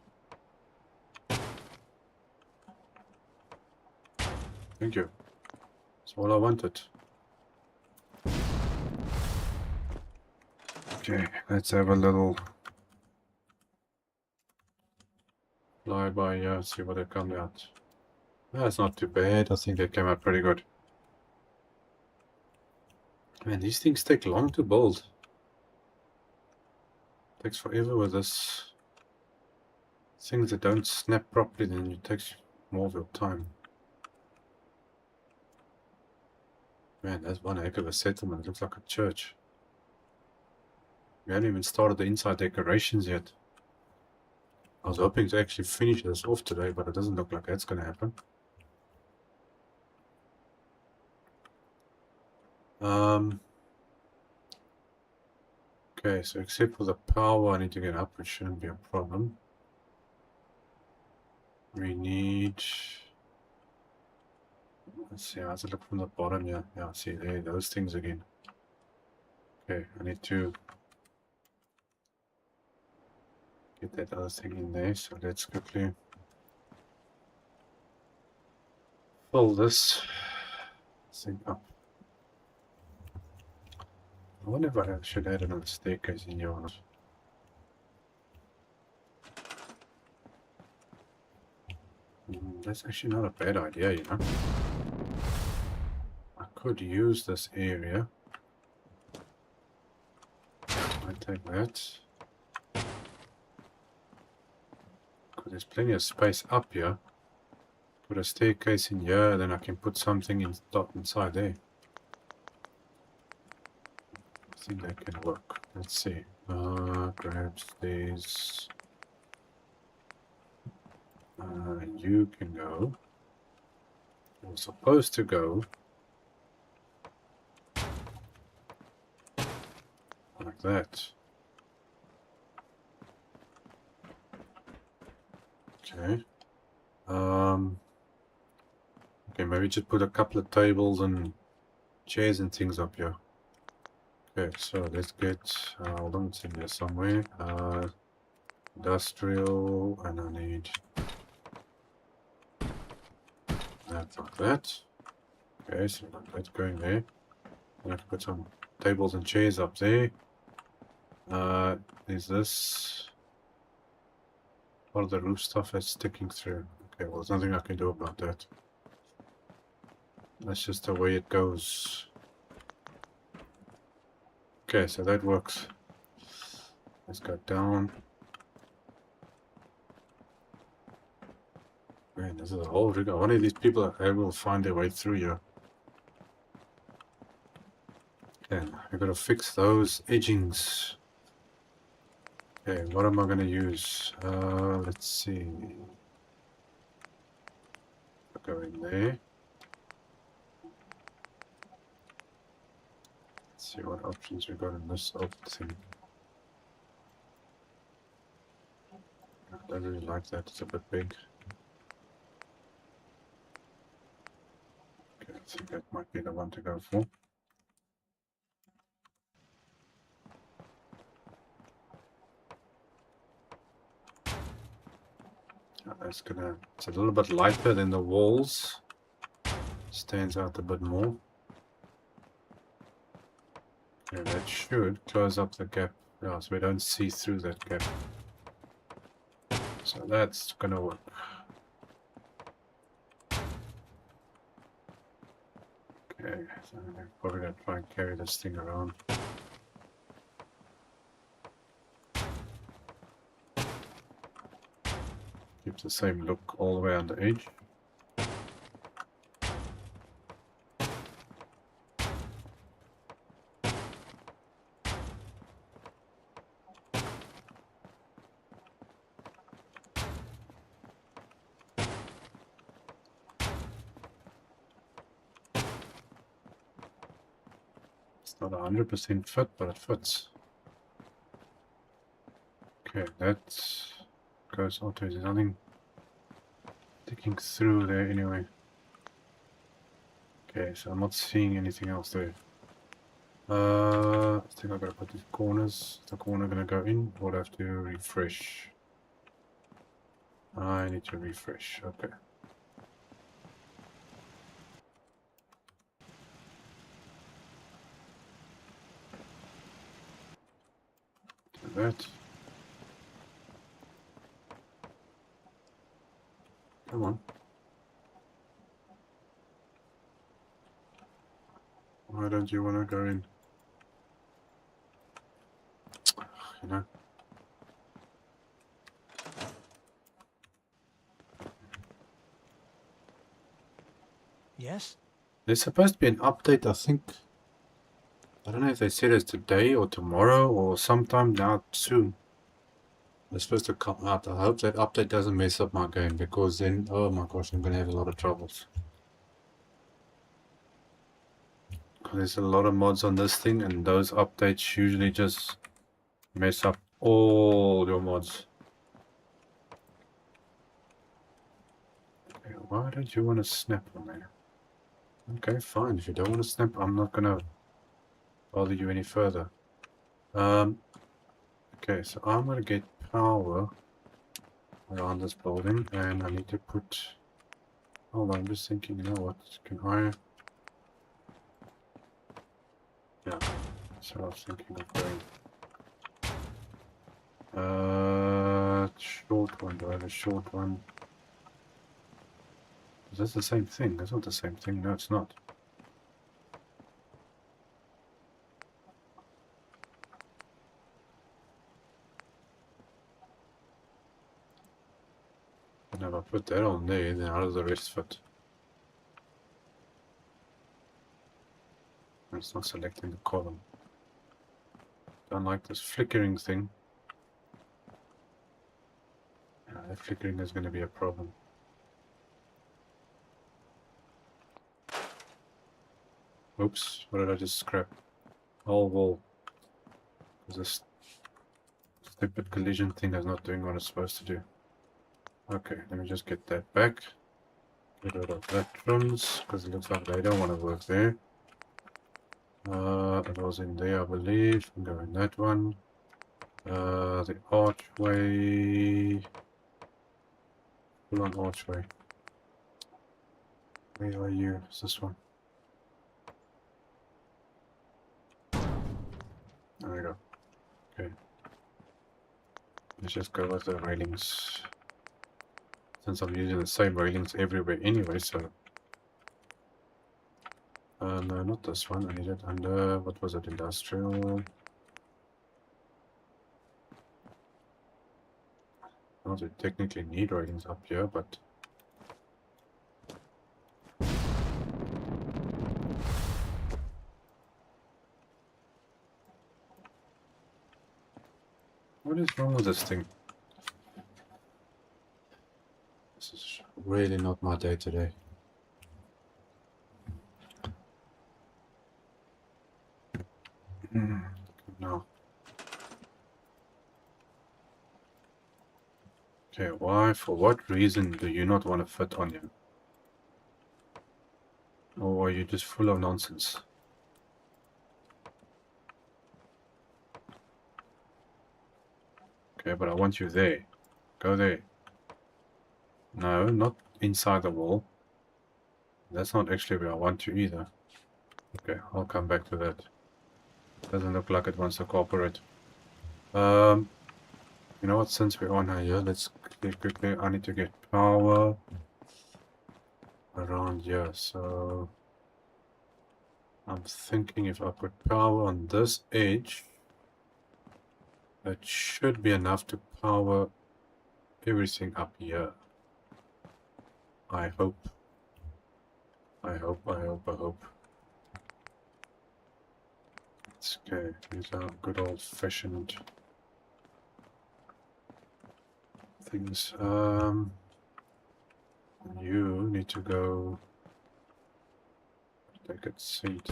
Thank you. That's all I wanted. Okay, let's have a little flyby here, see what they come out. That's not too bad. I think they came out pretty good. Man, these things take long to build. Takes forever with this. Things that don't snap properly, then it takes more of your time. Man, that's one heck of a settlement. It looks like a church. We haven't even started the inside decorations yet. I was hoping to actually finish this off today, but it doesn't look like that's going to happen. Okay, so except for the power I need to get up, it shouldn't be a problem. We need... Let's see, how's it look from the bottom here? Yeah, see there, those things again. Okay, I need to get that other thing in there, so let's quickly fill this thing up. I wonder if I should add another staircase in here or not. That's actually not a bad idea, you know. I could use this area. I take that. Because there's plenty of space up here. Put a staircase in here, then I can put something inside there. I think that can work. Let's see. Grab these. You can go. You're supposed to go like that. Okay. Okay, maybe just put a couple of tables and chairs and things up here. Okay, so let's get, hold on, it's in there somewhere. Industrial, and I need that like that. Okay, so that's going there. I'm going to put some tables and chairs up there. Is this part of the roof stuff that's sticking through? Okay, well, there's nothing I can do about that. That's just the way it goes. Okay, so that works. Let's go down. Man, this is a whole rig. I wonder if these people are able to find their way through here. Okay, I've got to fix those edgings. Okay, what am I going to use? Let's see. I'll go in there. Let's see what options we got in this open thing. I don't really like that, it's a bit big. Okay, I think that might be the one to go for. That's gonna, it's a little bit lighter than the walls. Stands out a bit more. Okay, that should close up the gap. Yeah, so we don't see through that gap. So that's gonna work. Okay, so I'm probably gonna try and carry this thing around. Keep the same look all the way on the edge. It's not 100% fit, but it fits. Okay, that goes auto. There's nothing sticking through there anyway. Okay, so I'm not seeing anything else there. I think I gotta put these corners. Is the corner gonna go in? Or I have to refresh? I need to refresh. Okay. Do that. Come on. Why don't you want to go in? You know. Yes? There's supposed to be an update, I think. I don't know if they said it's today or tomorrow or sometime now soon. It's supposed to come out. I hope that update doesn't mess up my game, because then, oh my gosh, I'm gonna have a lot of troubles. Because there's a lot of mods on this thing, and those updates usually just mess up all your mods. Okay, why don't you want to snap on me? Okay, fine. If you don't want to snap, I'm not gonna bother you any further. Okay, so I'm gonna get power around this building, and I need to put... Hold on, I'm just thinking, you know what, can I... Yeah, so I was thinking of going... short one, do I have a short one? Is this the same thing? That's not the same thing. No, it's not. And if I put that on there, then how does the rest fit? It's not selecting the column. Don't like this flickering thing. That flickering is going to be a problem. Oops, what did I just scrap? Whole wall. Because this stupid collision thing is not doing what it's supposed to do. Okay, let me just get that back. Get rid of that trims, because it looks like they don't want to work there. It was in there, I believe. I'm going that one. The archway. Full on archway. Where are you? Is this one? There we go. Okay. Let's just go with the railings. Since I'm using the same railings everywhere anyway, so... no, not this one. I need it under... What was it? Industrial... Well, we technically need railings up here, but... What is wrong with this thing? This is really not my day today. No. Okay, why? For what reason do you not want to fit on you? Or are you just full of nonsense? Okay, but I want you there. Go there. No, not inside the wall. That's not actually where I want you either. Okay, I'll come back to that. Doesn't look like it wants to cooperate. You know what, since we're on here, let's quickly, I need to get power around here, so I'm thinking if I put power on this edge, that should be enough to power everything up here. I hope. I hope. It's okay, these are good old-fashioned things. You need to go take a seat.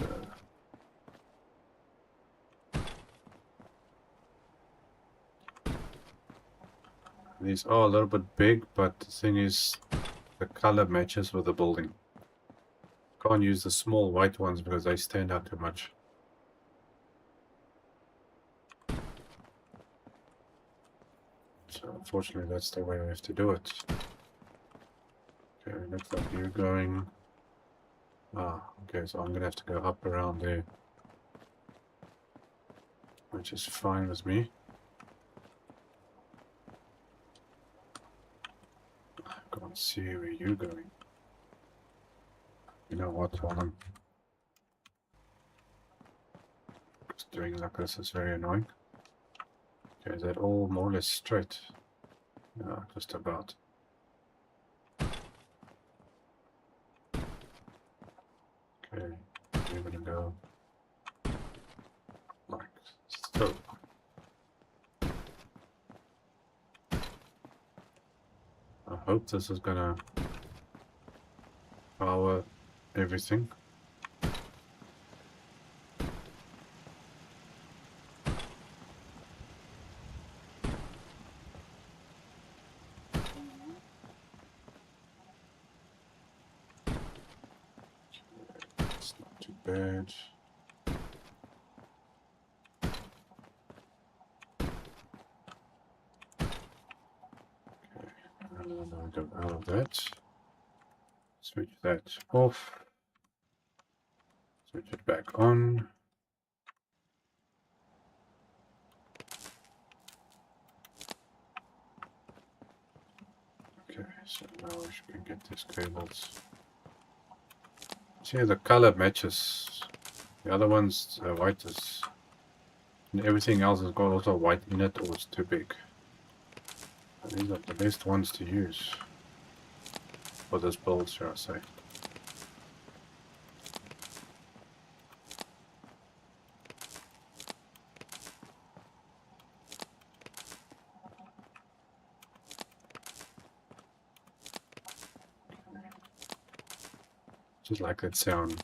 These are a little bit big, but the thing is, the color matches with the building. Can't use the small white ones because they stand out too much. So unfortunately that's the way we have to do it. Okay, looks like you're going... Ah, okay, so I'm gonna have to go up around there. Which is fine with me. I can't see where you're going. You know what, while I'm just doing like this is very annoying. Okay, is that all more or less straight? Yeah, just about. Okay, we're gonna go like so. I hope this is gonna power everything. It's not too bad. And then I go out of that. Switch that off. Switch it back on. Okay, so now we should get these cables. See, the color matches. The other ones, white is... And everything else has got also white in it, or it's too big. And these are the best ones to use. For this build, shall I say. Just like that sound.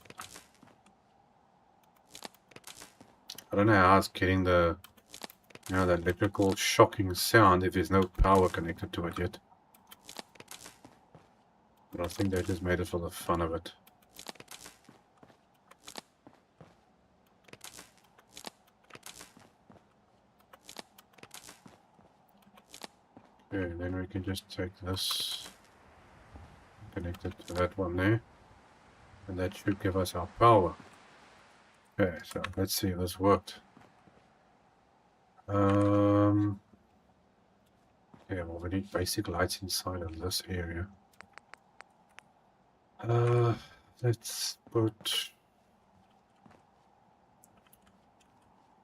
I don't know how it's getting the, you know, the electrical shocking sound if there's no power connected to it yet. But I think they just made it for the fun of it. Okay, then we can just take this, connect it to that one there, and that should give us our power. Okay, so let's see if this worked. Yeah, well, we need basic lights inside of this area. Let's put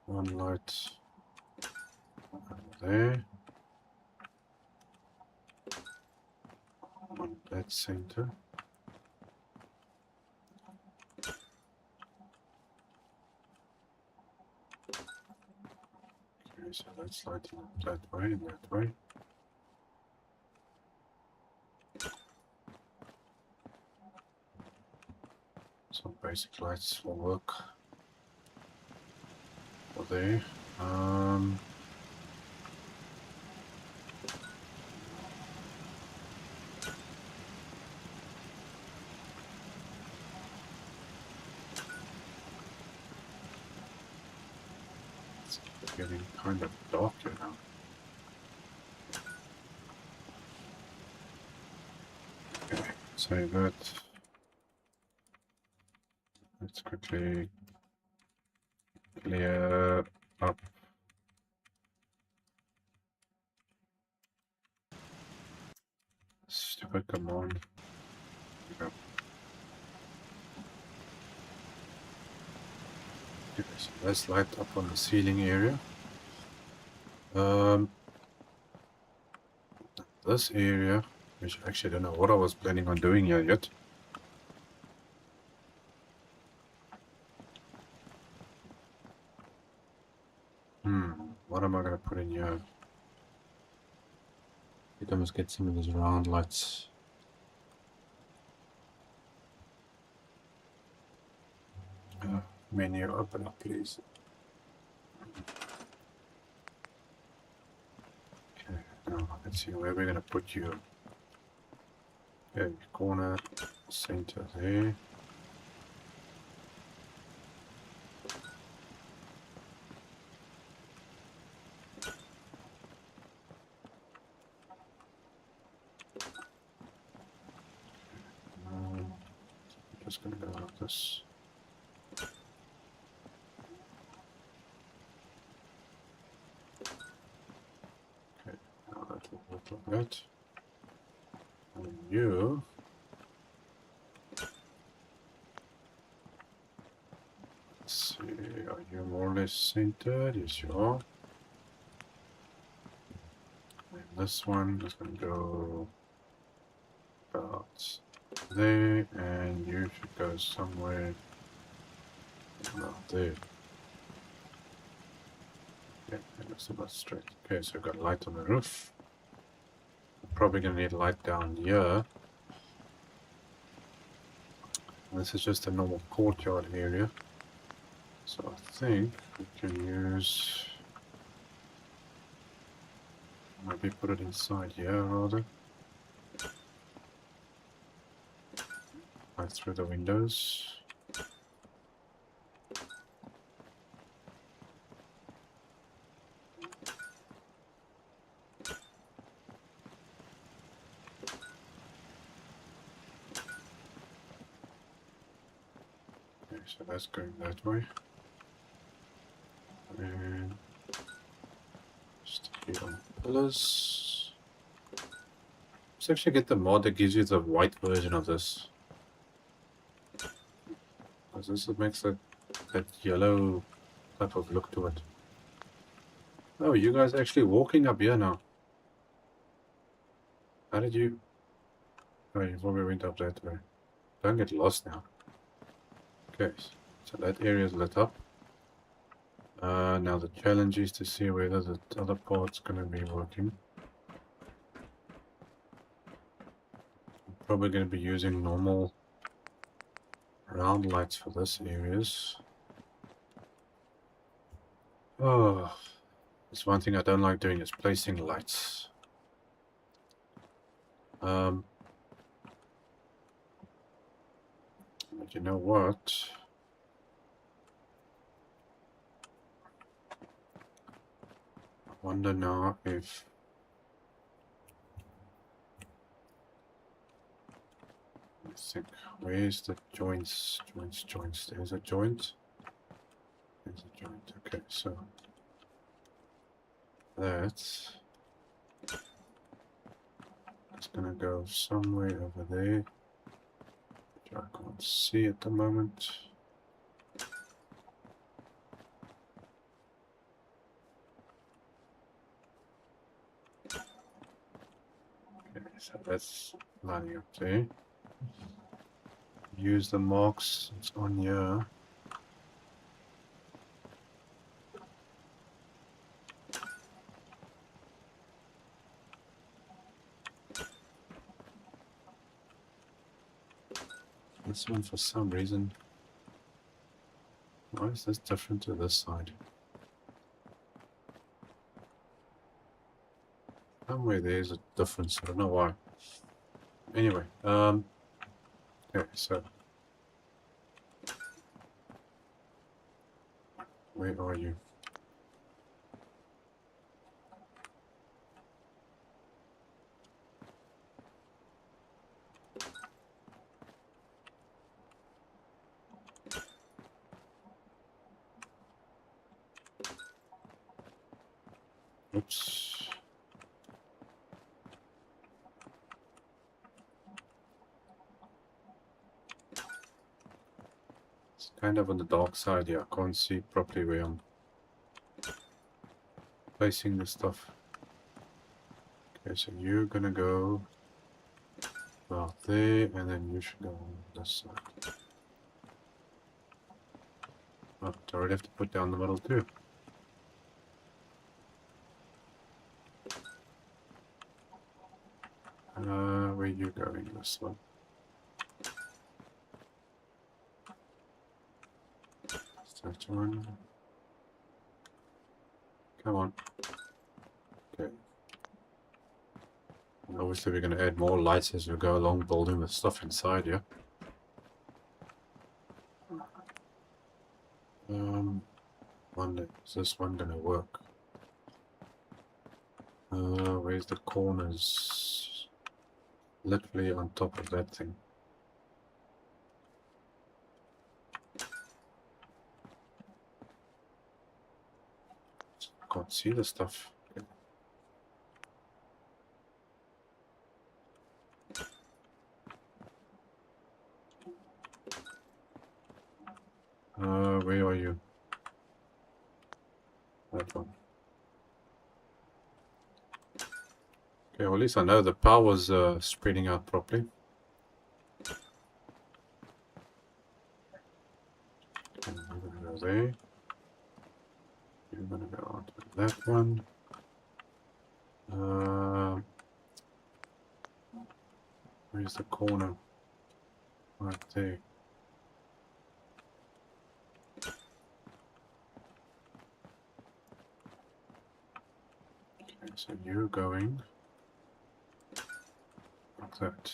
one light over there. On that center. Okay, so that's lighting up that way and that way. Some basic lights will work for there. It's getting kind of dark here now. Okay, save that. Let's quickly clear up. Stupid command. Yep. Okay, so let's light up on the ceiling area. This area, which I actually don't know what I was planning on doing here yet. What am I gonna put in here? I must get some of those round lights. Menu open up, please. Okay, now let's see where we're gonna put you. Okay, corner, center there. just gonna go like this. Okay, now that will work like that. And you. Let's see, are you more or less centered? Yes, you are. And this one is gonna go about there, and you should go somewhere about there. Yeah, that looks about straight. Okay, so we've got light on the roof. We're probably gonna need light down here. And this is just a normal courtyard area. So I think we can use, maybe put it inside here rather. Right through the windows. Okay, so that's going that way. And stick it on pillars. Let's actually get the mod that gives you the white version of this. Because this makes that yellow type of look to it. Oh, you guys are actually walking up here now. How did you... Oh, you probably went up that way. Don't get lost now. Okay, so that area is lit up. Now the challenge is to see whether the other part's going to be working. I'm probably going to be using normal round lights for this areas. Oh, that's one thing I don't like doing is placing lights. But you know what? I wonder now if... I think, where's the joints? Joints. There's a joint. There's a joint. Okay, so that's gonna go somewhere over there, which I can't see at the moment. Okay, so that's lining up there. Use the marks it's on here. This one, for some reason, why is this different to this side? Somewhere there's a difference, I don't know why. Anyway, okay, so where are you? Oops. It's kind of on the dark side here. I can't see properly where I'm placing this stuff. Okay, so you're gonna go about there, and then you should go on this side. Oh, I already have to put down the middle too. Where are you going? This one. That one. Come on. Okay. And obviously we're going to add more lights as we go along building the stuff inside here. Wonder, is this one going to work? Where's the corners? Literally on top of that thing. can't see the stuff. Where are you? That one. Okay, well, at least I know the power's spreading out properly. Okay, I'm gonna go there. You're gonna go out with that one. Where's the corner? Right there. Okay, so you're going like that.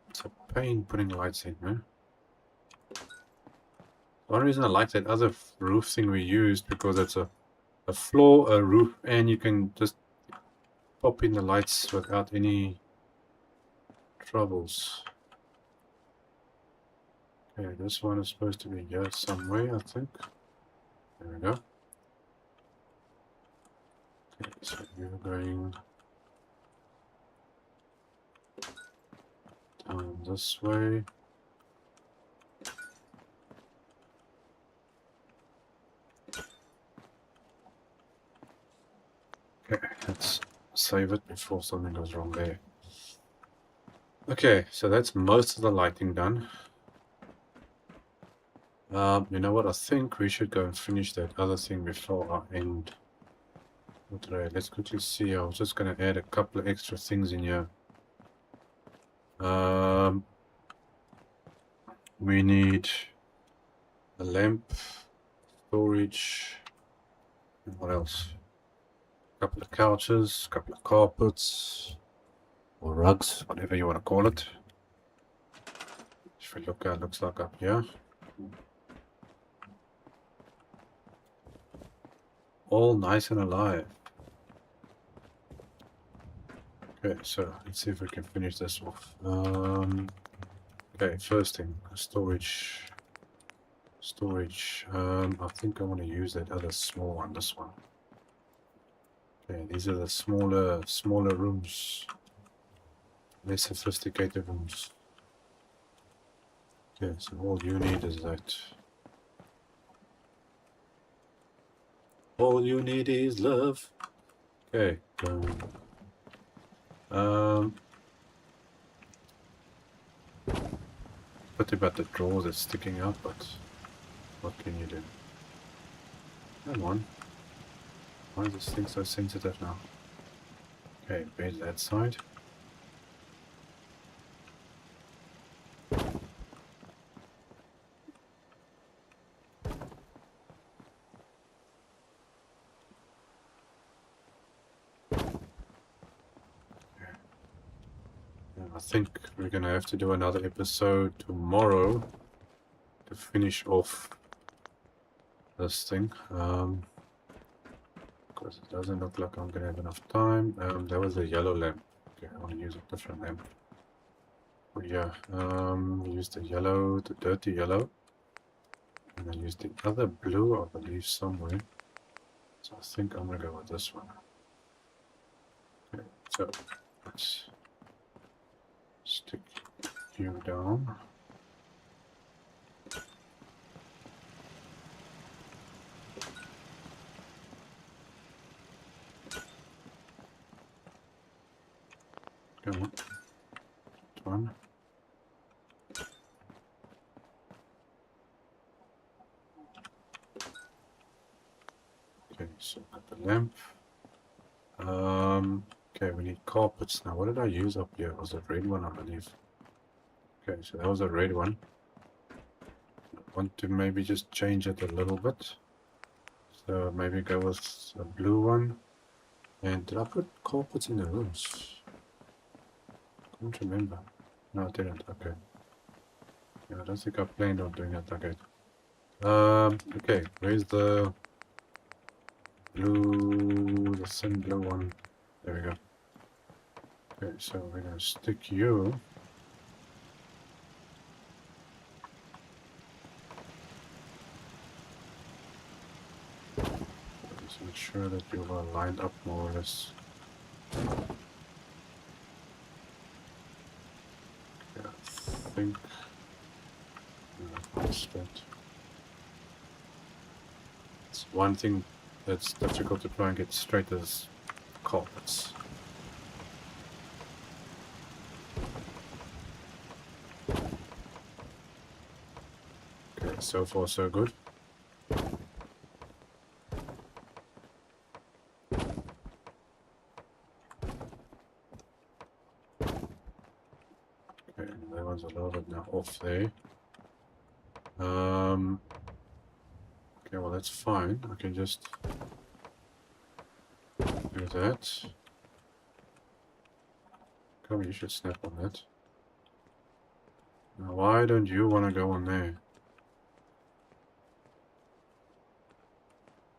It's a pain putting lights in, man. One reason I like that other roof thing we used, because it's a floor, a roof, and you can just pop in the lights without any troubles. Okay, this one is supposed to be here somewhere, I think. There we go. Okay, so you're going down this way. Okay, let's save it before something goes wrong there. Okay, so that's most of the lighting done. You know what? I think we should go and finish that other thing before I end today. Let's quickly see. I was just going to add a couple of extra things in here. We need a lamp, storage, and what else? A couple of couches, a couple of carpets, or rugs, whatever you want to call it. If we look how it looks like up here. All nice and alive. Okay, so let's see if we can finish this off. Okay, first thing, storage. I think I want to use that other small one, this one. Okay, these are the smaller rooms. Less sophisticated rooms. Okay, so all you need is that. All you need is love. Okay, pity about the drawers that's sticking out, but what can you do? Come on. Why is this thing so sensitive now? Okay, bed that side. I think we're gonna have to do another episode tomorrow to finish off this thing. Because it doesn't look like I'm gonna have enough time. There was a yellow lamp. Okay, I want to use a different lamp. Oh yeah, use the yellow, the dirty yellow. And I use the other blue, I believe, somewhere. So I think I'm gonna go with this one. Okay, so let's stick you down. Come on. One. Okay, so got the lamp. Okay, we need carpets now. What did I use up here? It was a red one, I believe. Okay, so that was a red one. I want to maybe just change it a little bit. So maybe go with a blue one. And did I put carpets in the rooms? I can't remember. No, I didn't. Okay. Yeah, I don't think I planned on doing that. Okay. Okay, where's the blue, the thin blue one? There we go. Okay, so we're gonna stick you. Just make sure that you are lined up more or less. Yeah, I think straight. It's one thing that's difficult to try and get straight as carpets. Okay, so far so good. Okay, that one's a little bit now off there. Okay, well that's fine. I can just do that. Come, you should snap on that. Now, why don't you want to go on there?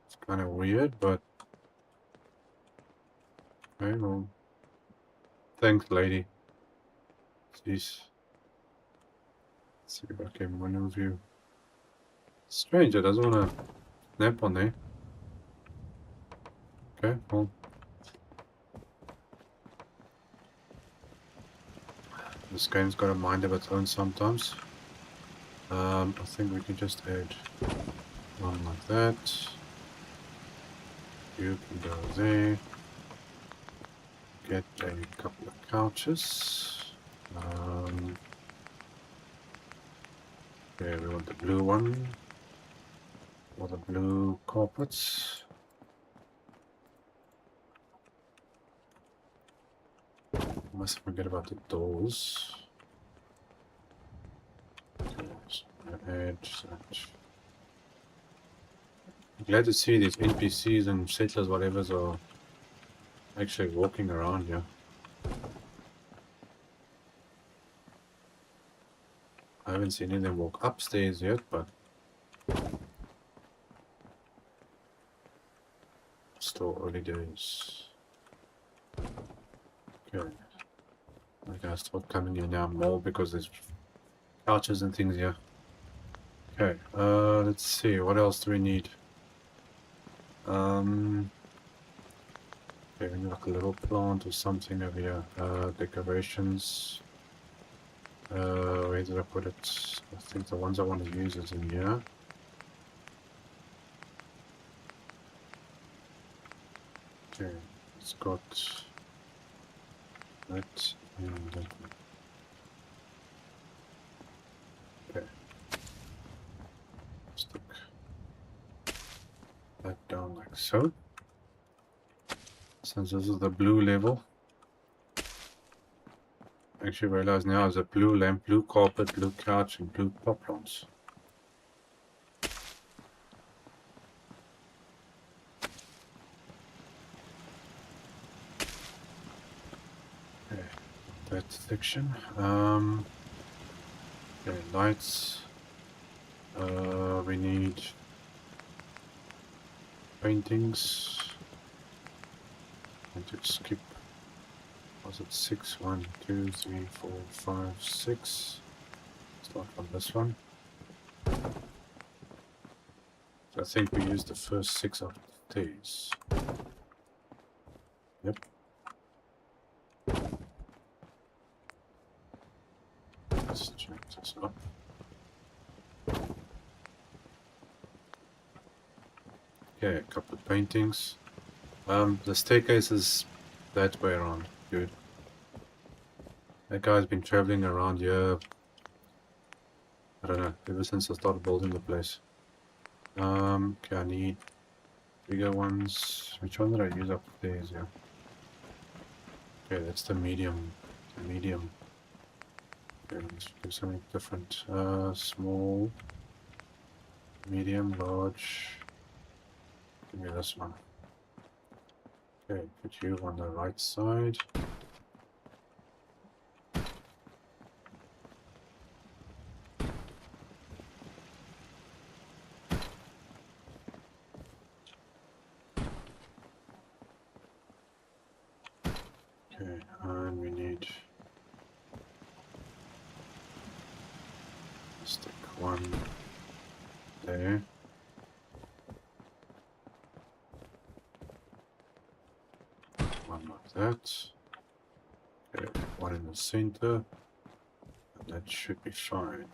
It's kind of weird, but okay, well, thanks, lady. Jeez. Let's see if I can move you. Strange, it doesn't want to snap on there. Okay, well. This game's got a mind of its own sometimes. I think we can just add one like that. You can go there. Get a couple of couches. Okay, we want the blue one. Or the blue carpets. Must forget about the doors. Okay, so add that. I'm glad to see these NPCs and settlers, whatever's, are actually walking around here. I haven't seen any of them walk upstairs yet, but still early days. Okay. I gotta start coming in now more because there's couches and things here. Okay, let's see, what else do we need? Okay, we need like a little plant or something over here. Decorations. Where did I put it? I think the ones I want to use is in here. Okay, it's got that and that. Okay. Stick that down like so. Since this is the blue level. Actually realize now there's a blue lamp, blue carpet, blue couch, and blue pot plants. Okay, that section. Okay, lights. We need paintings. I to skip. Was it 6? 1, 2, 3, 4, 5, 6. Start from this one. So I think we used the first 6 of these. Yep. Let's check this up. Okay, a couple of paintings. The staircase is that way around. Good. That guy's been traveling around here, I don't know, ever since I started building the place. Okay, I need bigger ones. Which one did I use up there? Yeah. Okay, that's the medium. The medium. Okay, let's do something different. Small, medium, large. Give me this one. Okay, put you on the right side. Okay, and we need stick one there. that. Okay, one in the center. And that should be fine.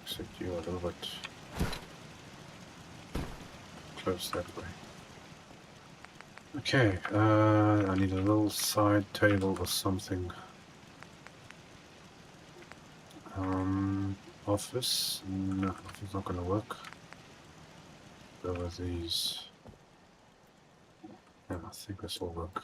Except you are a little bit close that way. Okay, I need a little side table or something. Office? No, office not gonna work. Go with these. Yeah, I think this will work.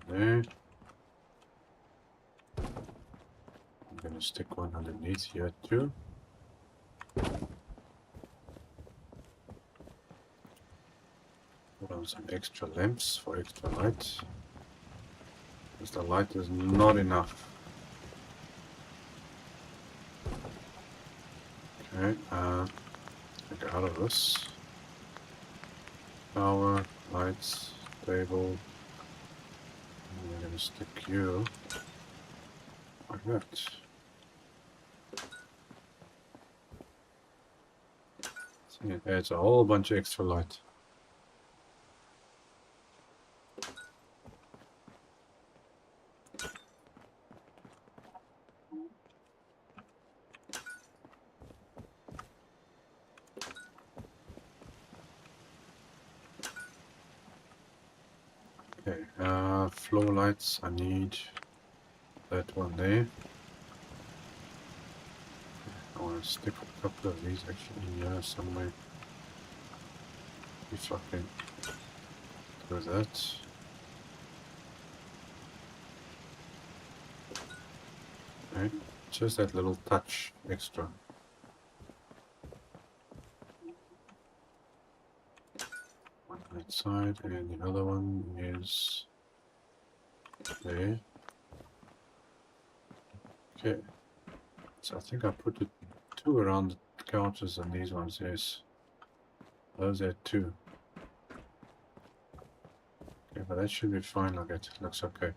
There. I'm gonna stick one underneath here too. Put on some extra lamps for extra light. Because the light is not enough. Okay, get out of this. Power, lights, table. And we're gonna stick you like that. See, it adds a whole bunch of extra light. Okay, floor lights, I need that one there. I want to stick a couple of these actually in here somewhere. If I can do that. Okay, just that little touch extra. One on that side and the other one is there. Okay, so I think I put the two around the couches and these ones, yes. Those are two. Okay, but that should be fine like it. Looks okay.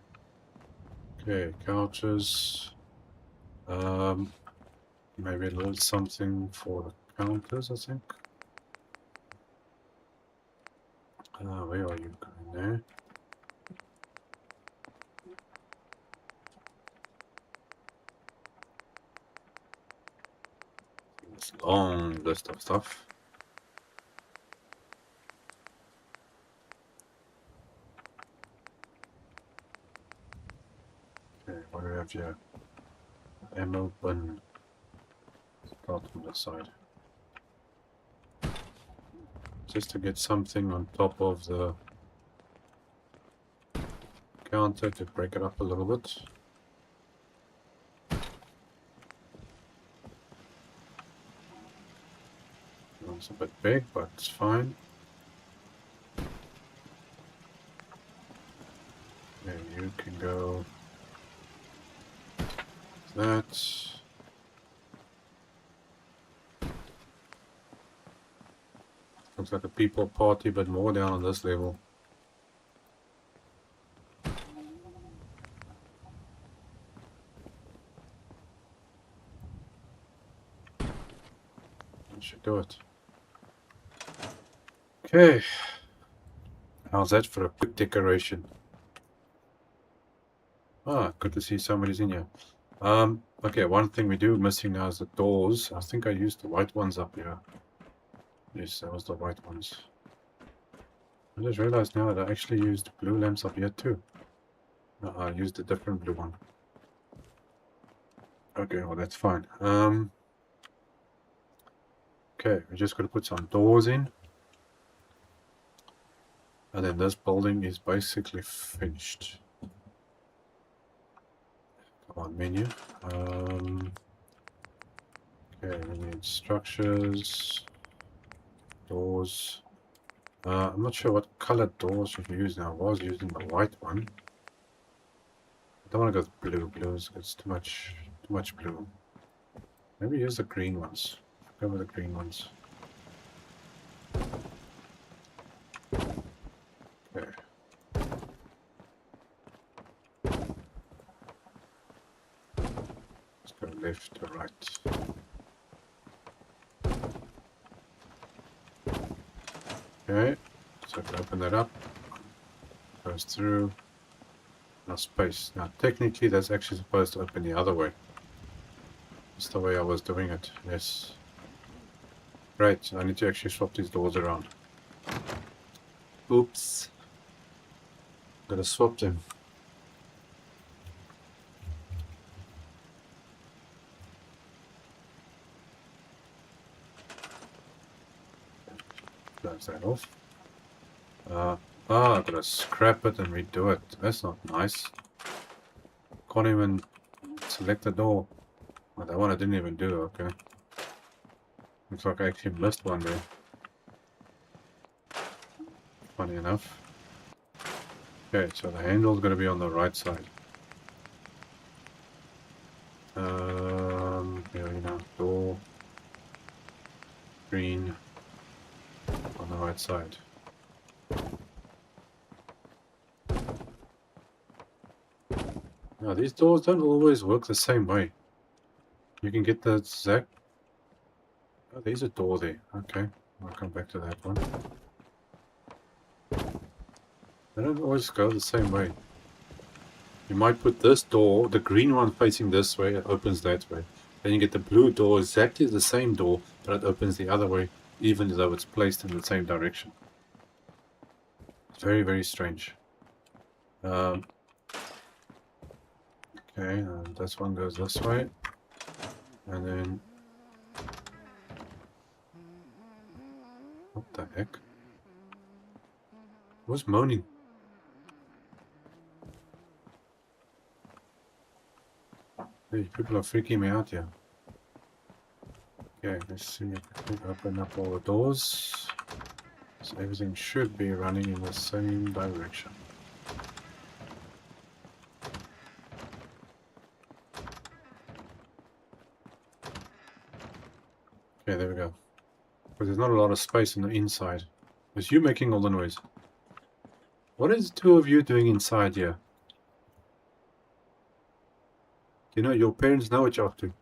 Okay, couches. Maybe a little something for the counters, I think. Where are you going there? This long list of stuff. Okay, what do we have here? Ammo bin. Start on the side. Just to get something on top of the counter to break it up a little bit. It's a bit big, but it's fine. Okay, you can go that. Looks like a people party, but more down on this level. That should do it. Okay. How's that for a quick decoration? Ah, good to see somebody's in here. Okay, one thing we do missing now is the doors. I think I used the white ones up here. Yes, that was the white ones. I just realized now that I actually used blue lamps up here too. No, I used a different blue one. Okay, well that's fine. Okay, we're just gonna put some doors in. And then this building is basically finished. Come on, menu. Okay, we need structures, doors. I'm not sure what colored doors should we use now. I was using the white one. I don't want to go with blue. Blue is it's too much blue. Maybe use the green ones. Go with the green ones. Okay, so I can open that up. Goes through. No space. Now, technically, that's actually supposed to open the other way. That's the way I was doing it. Yes. Right, so I need to actually swap these doors around. Oops. Gotta swap them. Close that off. I gotta scrap it and redo it. That's not nice. Can't even select the door. Oh, that one I didn't even do, okay. Looks like I actually missed one there. Funny enough. Okay, so the handle's gonna be on the right side. Here we go. Door. Green. On the right side. Now these doors don't always work the same way. You can get the exact... Oh, there's a door there. Okay, I'll come back to that one. They don't always go the same way. You might put this door, the green one facing this way, it opens that way. Then you get the blue door, exactly the same door, but it opens the other way, even though it's placed in the same direction. It's very, very strange. Okay, this one goes this way. And then... What the heck? Who's moaning? Hey, people are freaking me out here. Okay, let's see if we can open up all the doors. So everything should be running in the same direction. Okay, there we go. But there's not a lot of space on the inside. It's you making all the noise. What is the two of you doing inside here? You know, your parents know what you're up to.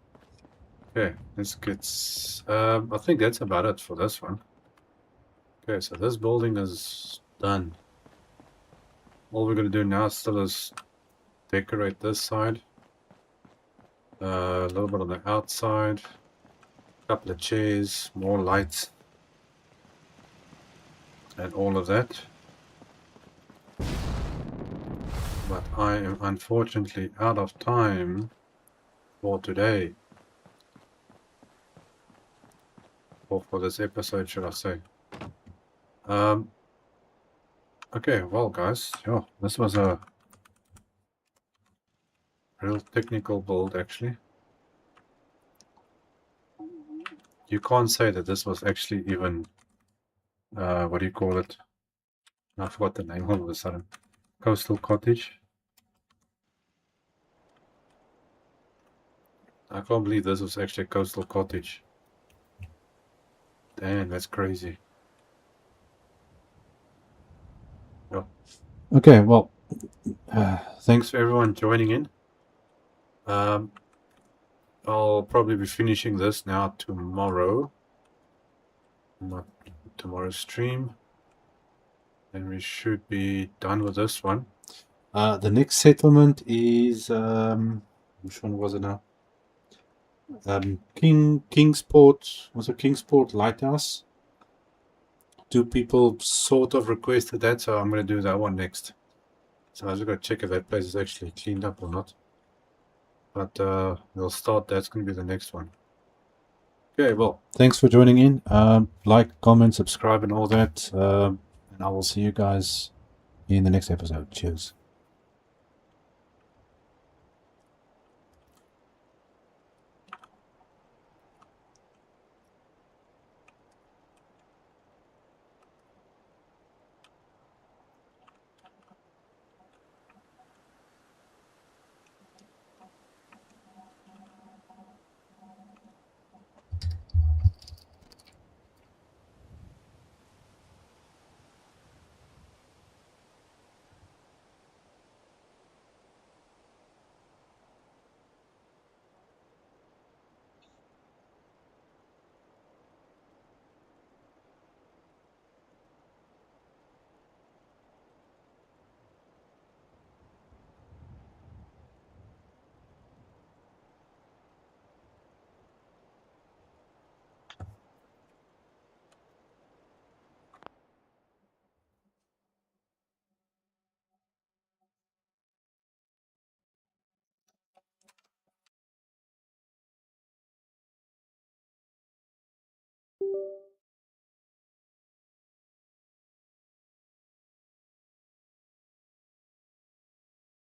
Okay, let's get... I think that's about it for this one. Okay, so this building is done. All we're going to do now still is decorate this side. A little bit on the outside. A couple of chairs, more lights. And all of that. But I am unfortunately out of time for today. Or for this episode, should I say. Okay, well guys, yeah, this was a real technical build actually. You can't say that this was actually even, what do you call it? I forgot the name all of a sudden. Coastal Cottage. I can't believe this was actually a coastal cottage. Damn, that's crazy. Yeah. Okay, well, thanks for everyone joining in. I'll probably be finishing this now tomorrow. Not tomorrow's stream. And we should be done with this one. The next settlement is which one was it now? Kingsport. Was it Kingsport Lighthouse? Two people sort of requested that, so I'm going to do that one next. So I just got to check if that place is actually cleaned up or not. But we'll start. That's going to be the next one. Okay, well, thanks for joining in. Like, comment, subscribe, and all that. And I will see you guys in the next episode. Cheers.